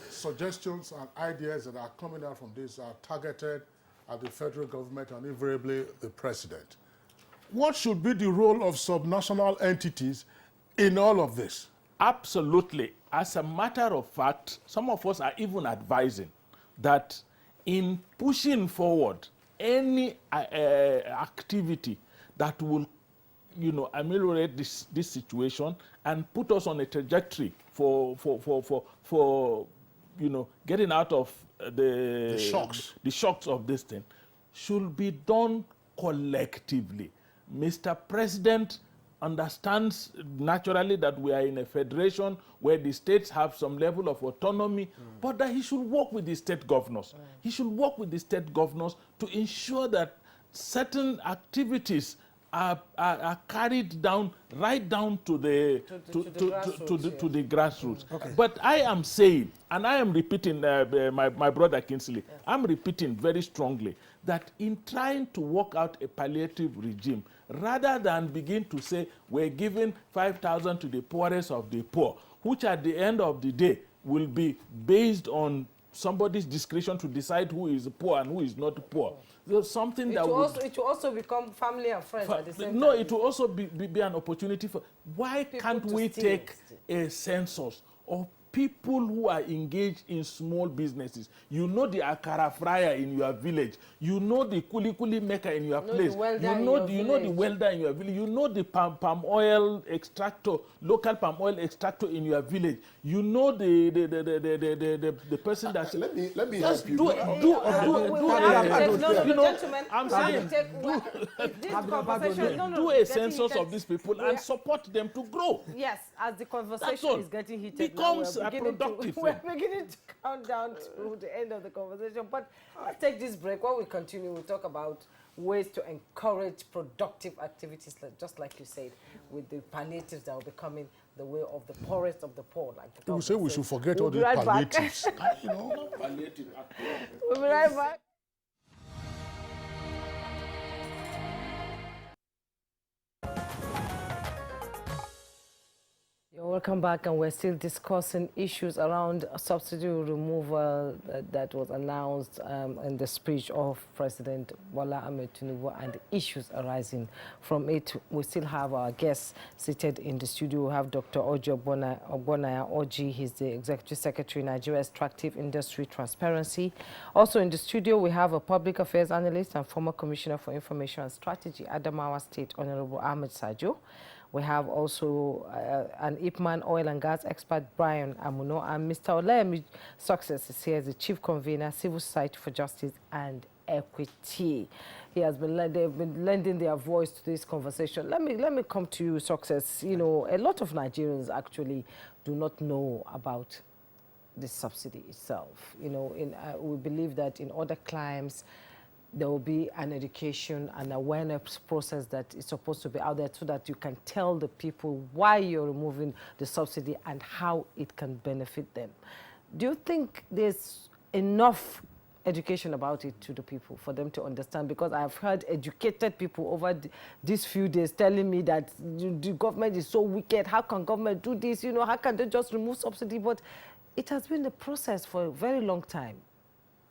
suggestions and ideas that are coming out from this are targeted at the federal government and invariably the president. What should be the role of subnational entities in all of this? Absolutely. As a matter of fact, some of us are even advising that in pushing forward any activity that will, ameliorate this situation and put us on a trajectory for getting out of the shocks of this thing, should be done collectively. Mr. President understands naturally that we are in a federation where the states have some level of autonomy, but that he should work with the state governors. He should work with the state governors to ensure that certain activities are carried down right down to the grassroots. Okay. But I am saying, and I am repeating, my brother Kinsley, I'm repeating very strongly that in trying to work out a palliative regime, rather than begin to say we're giving 5,000 to the poorest of the poor, which at the end of the day will be based on somebody's discretion to decide who is poor and who is not poor. There's something it will also become family and friends at the same time. No, it will also be an opportunity for. Why People can't to we steal. take a census of people who are engaged in small businesses? You know the akara fryer in your village. You know the kuli maker in your place. You know the welder in your village. You know the palm oil extractor, local palm oil extractor in your village. You know the person that. Let me Just help you. Gentlemen, I'm saying, do a census of these people and support them to grow. Yes, as the That's conversation all. is getting heated, Becomes now, a productive we're thing. beginning to count down to the end of the conversation. But let's take this break. While we continue, we'll talk about ways to encourage productive activities, just like you said, with the palliatives that will be coming the way of the poorest of the poor. Like the People say we should forget all We'll be these right back. palliatives. We'll be right back. Welcome back, and we're still discussing issues around subsidy removal that was announced in the speech of President Bola Ahmed Tinubu and the issues arising from it. We still have our guests seated in the studio. We have Dr. Oji Ogbonaya Oji. He's the Executive Secretary, Nigeria Extractive Industry Transparency. Also in the studio, we have a Public Affairs Analyst and former Commissioner for Information and Strategy, Adamawa State, Honorable Ahmed Sajo. We have also an Ipman oil and gas expert, Brian Amuno, and Mr. Olemi Success is here as the Chief Convener, Civil Society for Justice and Equity. They've been lending their voice to this conversation. Let me come to you, Success. You know, a lot of Nigerians actually do not know about this subsidy itself. You know, we believe that in other climes, there will be an education and awareness process that is supposed to be out there so that you can tell the people why you're removing the subsidy and how it can benefit them. Do you think there's enough education about it to the people for them to understand? Because I've heard educated people over these few days telling me that the government is so wicked. How can government do this? You know, how can they just remove subsidy? But it has been a process for a very long time.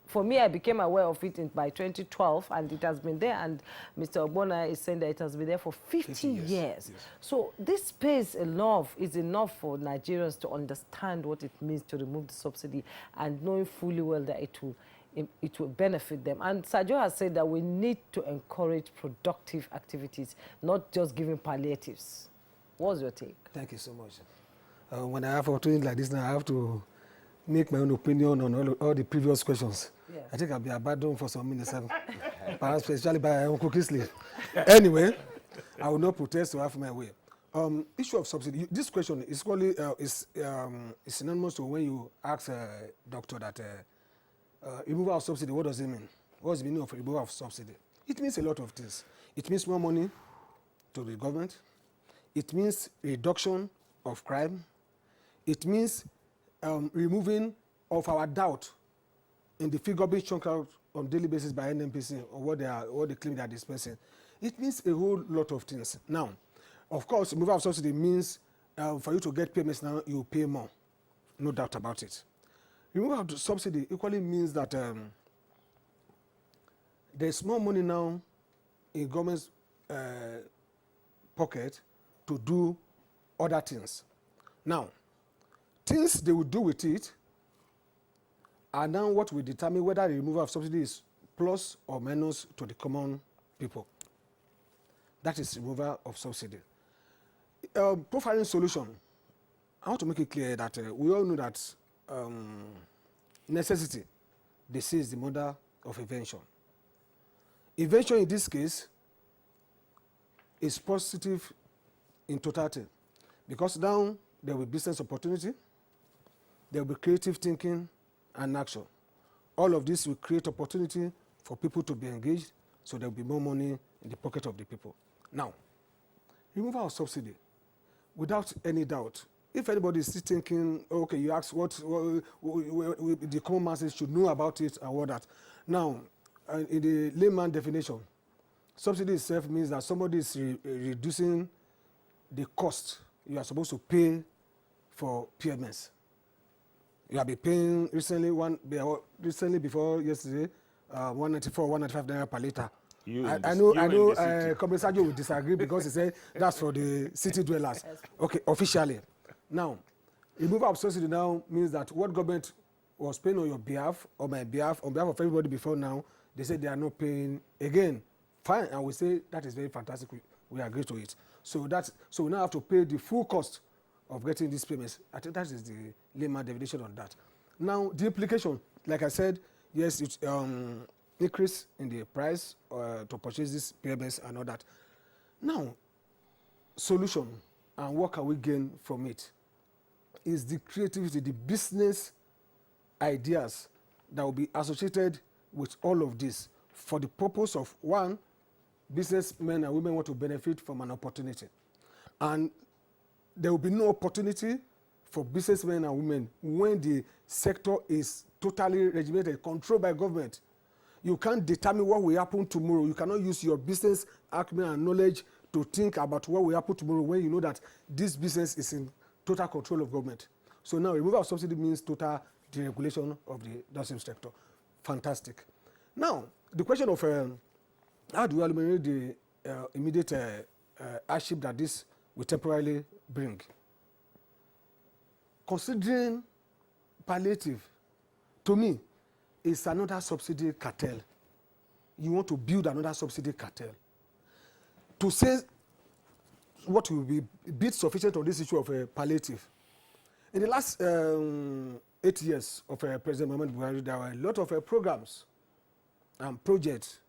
For me, I became aware of it by 2012, and it has been there. And Mr. Ogbonna is saying that it has been there for 50 years. Yes. So this space is enough for Nigerians to understand what it means to remove the subsidy and knowing fully well that it will benefit them. And Sajo has said that we need to encourage productive activities, not just giving palliatives. What's your take? Thank you so much. When I have opportunity like this now, I have to make my own opinion on all the previous questions. Yes. I think I'll be abandoned for some minutes, perhaps especially by Uncle Kisley. Anyway, I will not protest to have my way. Issue of subsidy. This question is probably is synonymous to when you ask a doctor that removal of subsidy. What does it mean? What's the meaning of removal of subsidy? It means a lot of things. It means more money to the government. It means reduction of crime. It means removing of our doubt in the figure being chunked out on daily basis by NMPC or what they claim they are dispensing. It means a whole lot of things. Now, of course, removal of subsidy means for you to get payments now, you pay more. No doubt about it. Removal of the subsidy equally means that there's more money now in government's pocket to do other things. Now, things they will do with it are now what will determine whether the removal of subsidy is plus or minus to the common people. That is removal of subsidy. Profiling solution. I want to make it clear that we all know that necessity, they say, is the mother of invention. Invention in this case is positive in totality because now there will be business opportunity, there will be creative thinking and action. All of this will create opportunity for people to be engaged, so there will be more money in the pocket of the people. Now, removal of subsidy, without any doubt, if anybody is still thinking, okay, you ask what the common masses should know about it and what that. Now, in the layman definition, subsidy itself means that somebody is reducing the cost you are supposed to pay for PMS. You have been paying recently before yesterday, 194, 195 naira per liter. I know Comrade Sajo will disagree because he said that's for the city dwellers. Okay, officially. Now, removal of subsidy now means that what government was paying on your behalf, on my behalf, on behalf of everybody before now, they say they are not paying again. Fine, and we say that is very fantastic. We agree to it. So we now have to pay the full cost of getting these payments. I think that is the layman definition on that. Now, the implication, like I said, yes, it's increase in the price to purchase these payments and all that. Now, solution and what can we gain from it is the creativity, the business ideas that will be associated with all of this for the purpose of, one, businessmen and women want to benefit from an opportunity. And there will be no opportunity for businessmen and women when the sector is totally regimented, controlled by government. You can't determine what will happen tomorrow. You cannot use your business acumen and knowledge to think about what will happen tomorrow when you know that this business is in total control of government. So now removal of subsidy means total deregulation of the downstream sector. Fantastic. Now, the question of how do we eliminate the immediate hardship that this will temporarily bring? Considering palliative, to me, is another subsidy cartel. You want to build another subsidy cartel. To say what will be bit sufficient on this issue of palliative. In the last 8 years of President Muhammadu Buhari, there were a lot of programs and projects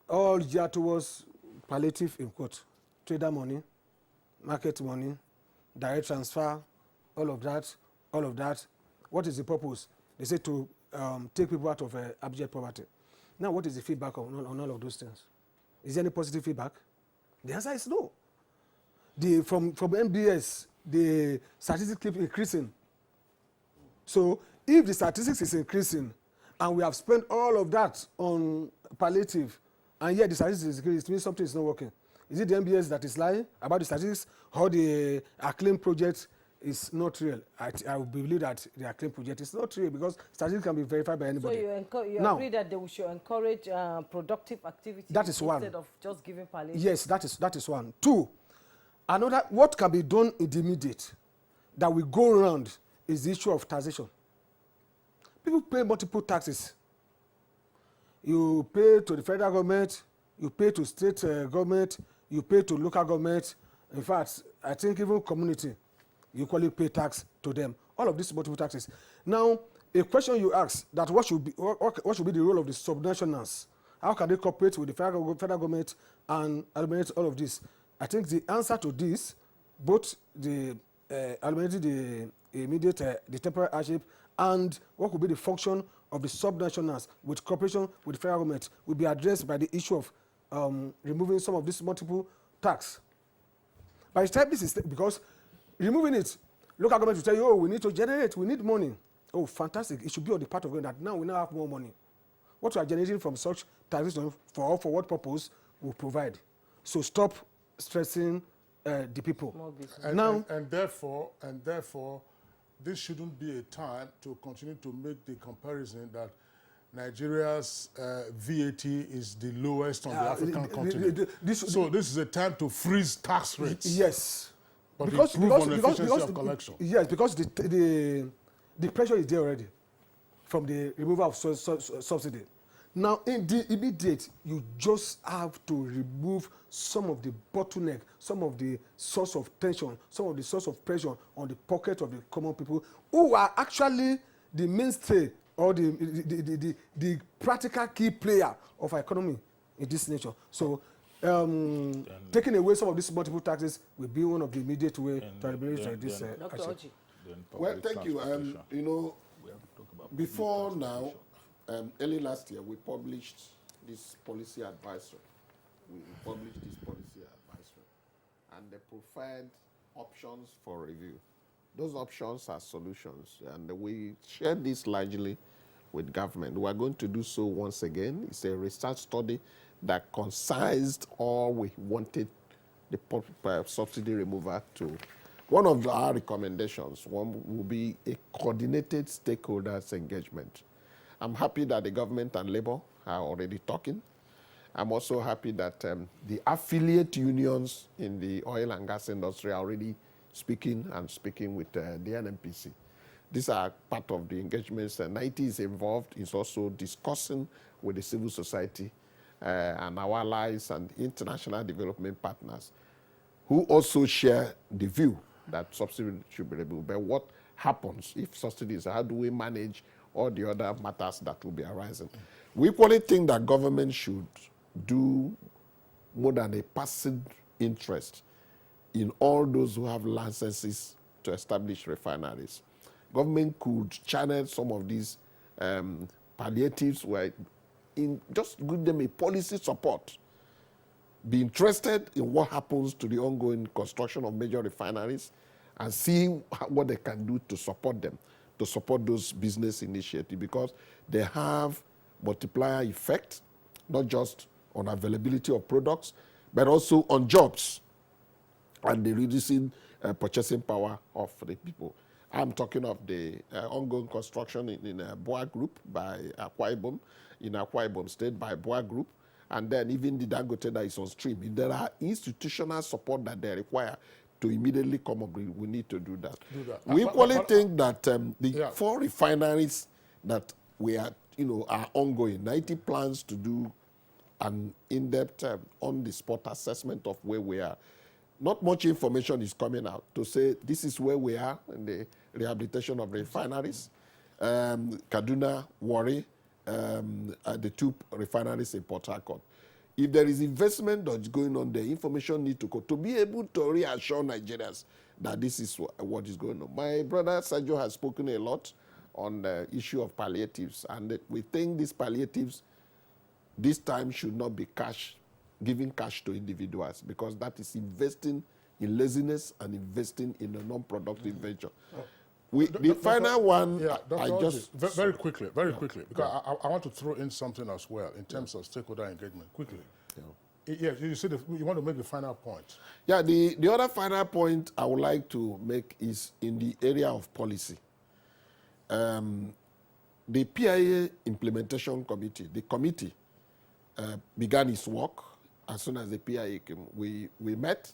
all geared towards palliative, in quote, trader money, market money, direct transfer, all of that. What is the purpose? They say to take people out of abject poverty. Now, what is the feedback on all of those things? Is there any positive feedback? The answer is no. From MBS, the statistics keep increasing. So, if the statistics is increasing, and we have spent all of that on palliative, and yet the statistics is increasing, it means something is not working. Is it the MBS that is lying about the statistics, or the acclaim project is not real? I believe that the acclaim project is not real because statistics can be verified by anybody. So you agree that they should encourage productive activity instead of just giving palliative? Yes, that is one. Two, another, what can be done in the immediate that will go around is the issue of taxation. People pay multiple taxes. You pay to the federal government, you pay to state government, you pay to local government. In fact, I think even community, you equally pay tax to them. All of these multiple taxes. Now, a question you ask that what should be the role of the subnationals? How can they cooperate with the federal government and eliminate all of this? I think the answer to this, both the eliminating the immediate, the temporary hardship, and what could be the function of the subnationals with cooperation with the federal government will be addressed by the issue of removing some of this multiple tax. By the time this is, because removing it, local government will tell you, oh, we need to generate, we need money. Oh, fantastic. It should be on the part of government that now we now have more money. What we are generating from such taxation, for what purpose, will provide. So stop stressing the people. And therefore, this shouldn't be a time to continue to make the comparison that Nigeria's VAT is the lowest on the African continent. So this is a time to freeze tax rates. Yes. But improve on efficiency of collection. Yes, because the pressure is there already from the removal of subsidy. Now, in the immediate, you just have to remove some of the bottleneck, some of the source of tension, some of the source of pressure on the pocket of the common people who are actually the mainstay or the practical key player of our economy in this nation. So, taking away some of these multiple taxes will be one of the immediate way to eliminate this. Dr. Oji. Well, thank you. You know, before now, early last year, we published this policy advisory. And they provide options for review. Those options are solutions, and we shared this largely with government. We are going to do so once again. It's a research study that concised all we wanted the subsidy remover to. One of our recommendations will be a coordinated stakeholders engagement. I'm happy that the government and Labour are already talking. I'm also happy that the affiliate unions in the oil and gas industry are already speaking with the NNPC. These are part of the engagements. NIT is involved. It's also discussing with the civil society and our allies and international development partners who also share the view that subsidy should be removed. But what happens if subsidies? How do we manage all the other matters that will be arising? We equally think that government should do more than a passive interest in all those who have licenses to establish refineries. Government could channel some of these palliatives where just give them a policy support. Be interested in what happens to the ongoing construction of major refineries and see what they can do to support them, to support those business initiatives, because they have multiplier effect, not just on availability of products, but also on jobs and the reducing purchasing power of the people. I'm talking of the ongoing construction in Boa Group by Akwa Ibom, in Akwa Ibom State by Boa Group, and then even the Dangote that is on stream. If there are institutional support that they require to immediately come up, we need to do that. We equally think that the 4 refineries that we are, are ongoing. 90 plans to do an in-depth on-the-spot assessment of where we are. Not much information is coming out to say this is where we are in the rehabilitation of refineries. Kaduna, Warri, the 2 refineries in Port Harcourt. If there is investment that's going on there, information needs to go to be able to reassure Nigerians that this is what is going on. My brother Sergio has spoken a lot on the issue of palliatives, and we think these palliatives this time should not be giving cash to individuals, because that is investing in laziness and investing in a non-productive venture. The final one, very quickly, because I want to throw in something as well in terms of stakeholder engagement, quickly. Yes, you said you want to make the final point. Yeah, the other final point I would like to make is in the area of policy. The PIA Implementation Committee, the committee began its work as soon as the PIA came. We met,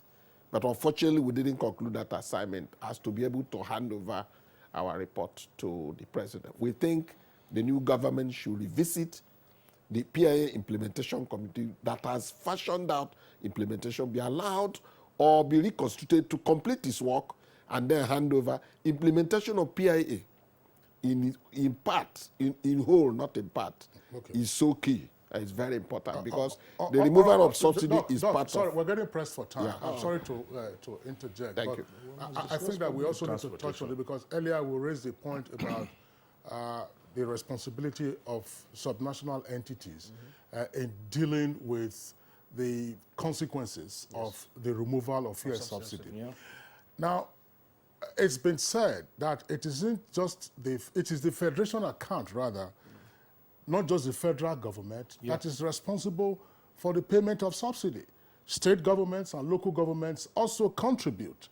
but unfortunately we didn't conclude that assignment as to be able to hand over our report to the president. We think the new government should revisit the PIA Implementation Committee that has fashioned out implementation, be allowed or be reconstituted to complete its work and then hand over implementation of PIA in part, in whole, not in part, is so key. It's very important because the removal of subsidy is part sorry, of... we're getting pressed for time. Yeah. I'm sorry to interject. Thank you. I think that we also need to touch on it because earlier we raised the point about the responsibility of subnational entities in dealing with the consequences of the removal of fuel subsidy. Yeah. Now, it's been said that it isn't just it is the federation account rather, not just the federal government, that is responsible for the payment of subsidy. State governments and local governments also contribute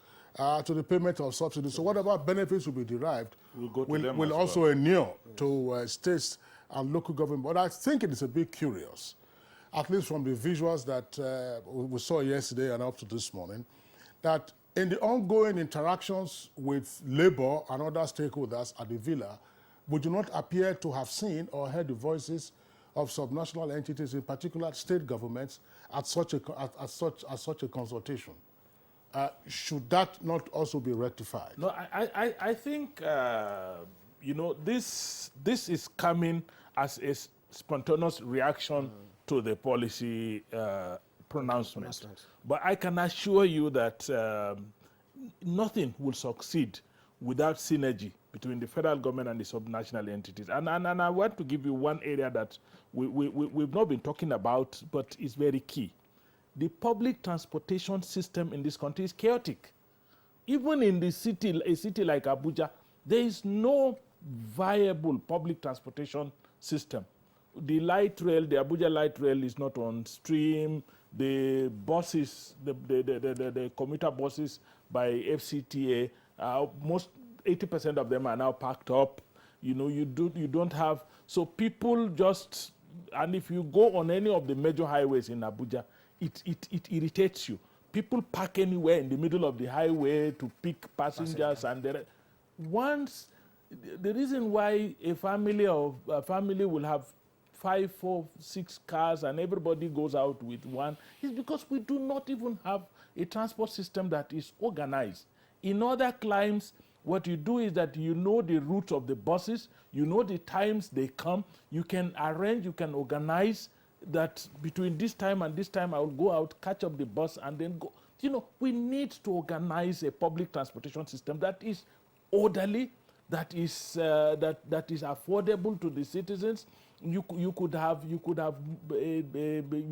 to the payment of subsidy. So whatever benefits will be derived will also inure to states and local government. But I think it is a bit curious, at least from the visuals that we saw yesterday and up to this morning, that in the ongoing interactions with labor and other stakeholders at the villa, we do not appear to have seen or heard the voices of subnational entities, in particular state governments, at such a consultation. Should that not also be rectified? No, I think, you know, this is coming as a spontaneous reaction to the policy pronouncement. But I can assure you that nothing will succeed without synergy between the federal government and the subnational entities. And I want to give you one area that we've not been talking about, but is very key. The public transportation system in this country is chaotic. Even in the city, a city like Abuja, there is no viable public transportation system. The light rail, the Abuja light rail is not on stream. The buses, the commuter buses by FCTA, most 80% of them are now packed up. You know, you don't have, so people just, and if you go on any of the major highways in Abuja, it irritates you. People park anywhere in the middle of the highway to pick passengers, and the reason why a family will have 5, 4, 6 cars and everybody goes out with one is because we do not even have a transport system that is organized. In other climes, what you do is that you know the route of the buses, you know the times they come, you can arrange, you can organize that between this time and this time I will go out, catch up the bus and then go. You know, we need to organize a public transportation system that is orderly, that is that is affordable to the citizens. You could have you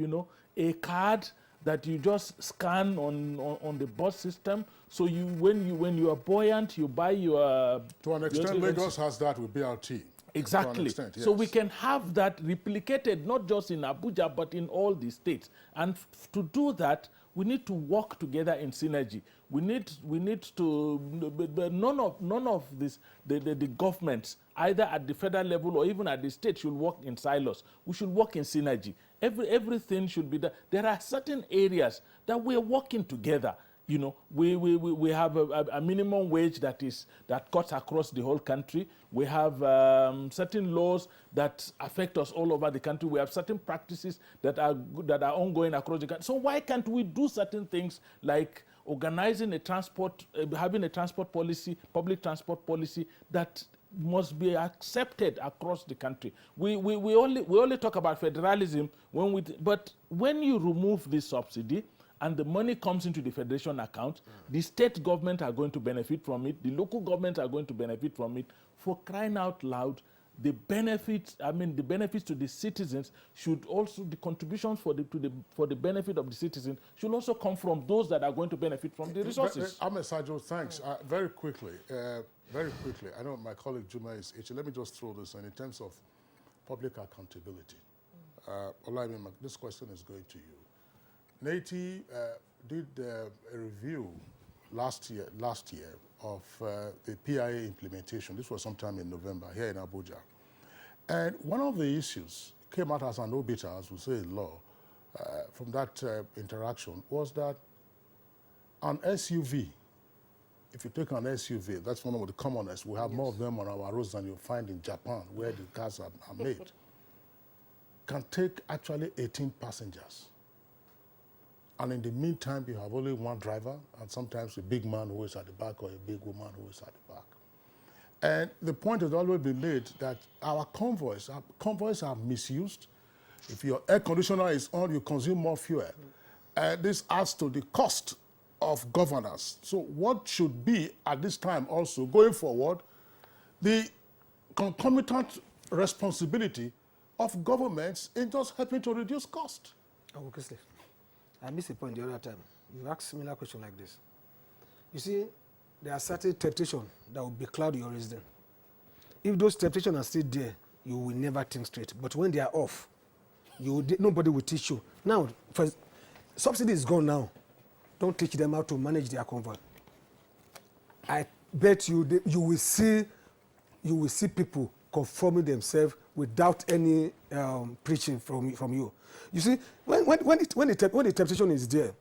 know, a card that you just scan on the bus system. So when you are buoyant, you buy your. To an extent, Lagos has that with BRT. Exactly. To an extent, yes. So we can have that replicated not just in Abuja but in all the states. And to do that, we need to work together in synergy. We need to, but none of this, the governments, either at the federal level or even at the state, should work in silos. We should work in synergy. Everything should be done. There are certain areas that we're working together. You know, we have a minimum wage that cuts across the whole country. We have certain laws that affect us all over the country. We have certain practices that are ongoing across the country. So why can't we do certain things like organizing a transport, having a transport policy, public transport policy that must be accepted across the country? We only talk about federalism but when you remove this subsidy and the money comes into the federation account, the state government are going to benefit from it, the local governments are going to benefit from it. For crying out loud, the benefits to the citizens should also, the contributions for the benefit of the citizens should also come from those that are going to benefit from the resources. Ahmed Sajo, thanks. Very quickly, I know my colleague Juma is itching. Let me just throw this in terms of public accountability. Olaimi, this question is going to you. NTA did a review last year of the PIA implementation. This was sometime in November here in Abuja. And one of the issues came out as an obiter, as we say in law, from that interaction was that an SUV, if you take an SUV, that's one of the commonest. We have more of them on our roads than you'll find in Japan, where the cars are made, can take actually 18 passengers. And in the meantime, you have only one driver, and sometimes a big man who is at the back or a big woman who is at the back. And the point has always been made that our convoys are misused. If your air conditioner is on, you consume more fuel. This adds to the cost of governance. So what should be, at this time also, going forward, the concomitant responsibility of governments in just helping to reduce cost? Oh, okay, I missed a point the other time. You asked a similar question like this. You see, there are certain temptations that will becloud your reasoning. If those temptations are still there, you will never think straight. But when they are off, nobody will teach you. Now, subsidy is gone now. Don't teach them how to manage their convoy. I bet you you will see people conforming themselves without any preaching from you. You see, when the temptation is there,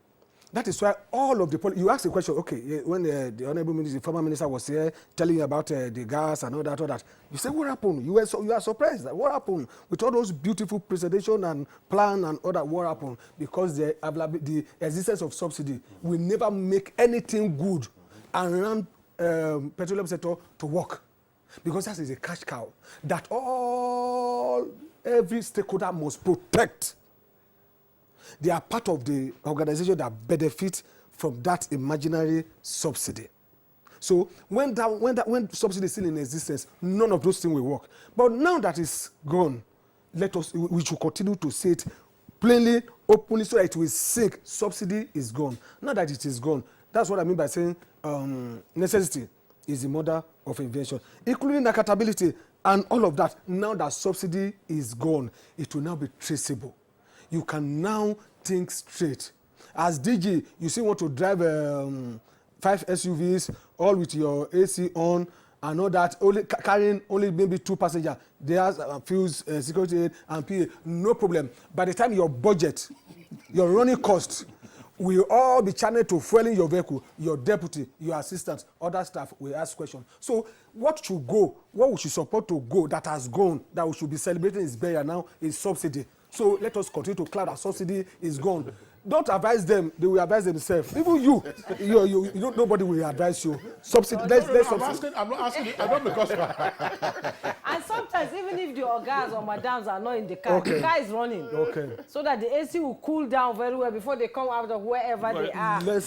that is why all of the you ask the question. Okay, when the honourable minister, the former minister was here telling you about the gas and all that, you say, what happened? You are surprised. What happened with all those beautiful presentation and plan and all that? What happened? Because the existence of subsidy will never make anything good around petroleum sector to work, because that is a cash cow that every stakeholder must protect. They are part of the organization that benefit from that imaginary subsidy. So when subsidy is still in existence, none of those things will work. But now that it's gone, we should continue to say it plainly, openly, so that it will sink. Subsidy is gone. Now that it is gone, that's what I mean by saying necessity is the mother of invention, including accountability and all of that. Now that subsidy is gone, it will now be traceable. You can now think straight. As DG, you still want to drive 5 SUVs, all with your AC on, and all that, carrying only maybe 2 passengers. There's fuels, security aid, and PA, no problem. By the time your budget, your running costs, will all be channeled to fueling your vehicle, your deputy, your assistant, other staff will ask questions. So what should go, what we should support to go, that has gone, that we should be celebrating is better now, is subsidy. So let us continue to cloud that subsidy is gone. Don't advise them, they will advise themselves. Even you don't, nobody will advise you. Subsidy, I'm not asking, I don't because... And sometimes, even if the organs or madams are not in the car, the car is running. Okay. So that the AC will cool down very well before they come out of wherever they are. The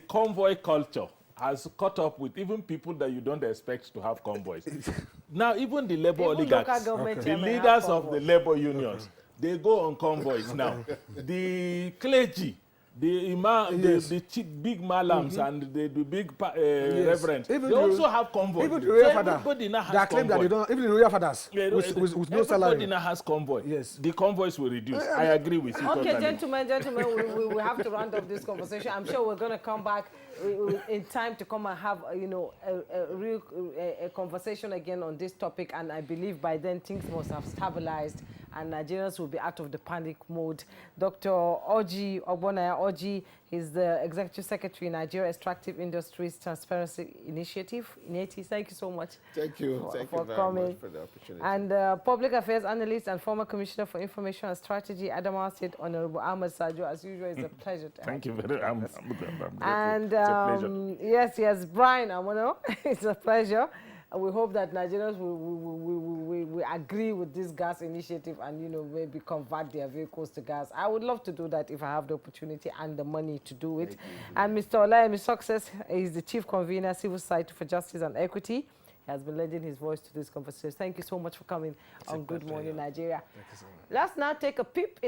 convoy culture has caught up with even people that you don't expect to have convoys. Now, even the labor oligarchs, the leaders of the labor unions, they go on convoys now. The clergy, the imam, the big malams and the big reverends, they also have convoys. Even the royal father, everybody now has they claim that they don't. Even the royal fathers, with no salary. Everybody now has convoy. Yes. The convoys will reduce. I agree with you. Okay, totally. gentlemen, we have to round up this conversation. I'm sure we're going to come back in time to come and have a conversation again on this topic, and I believe by then things must have stabilized and Nigerians will be out of the panic mode. Dr. Orji Ogbonaya Orji is the Executive Secretary, Nigeria Extractive Industries Transparency Initiative. Ineti, thank you so much. Thank you. Thank you very much for the opportunity. And Public Affairs Analyst and former Commissioner for Information and Strategy, Adamawa State Honorable Ahmed Sajo. As usual, it's a pleasure to Thank you very much. I'm grateful. And it's a pleasure. yes, Brian Amono, it's a pleasure. And we hope that Nigerians will agree with this gas initiative and, maybe convert their vehicles to gas. I would love to do that if I have the opportunity and the money to do it. And Mr. Olayemi Success is the Chief Convener, Civil Society for Justice and Equity. He has been lending his voice to this conversation. Thank you so much for coming on Good Morning Nigeria. Thank you so much. Let's now take a peep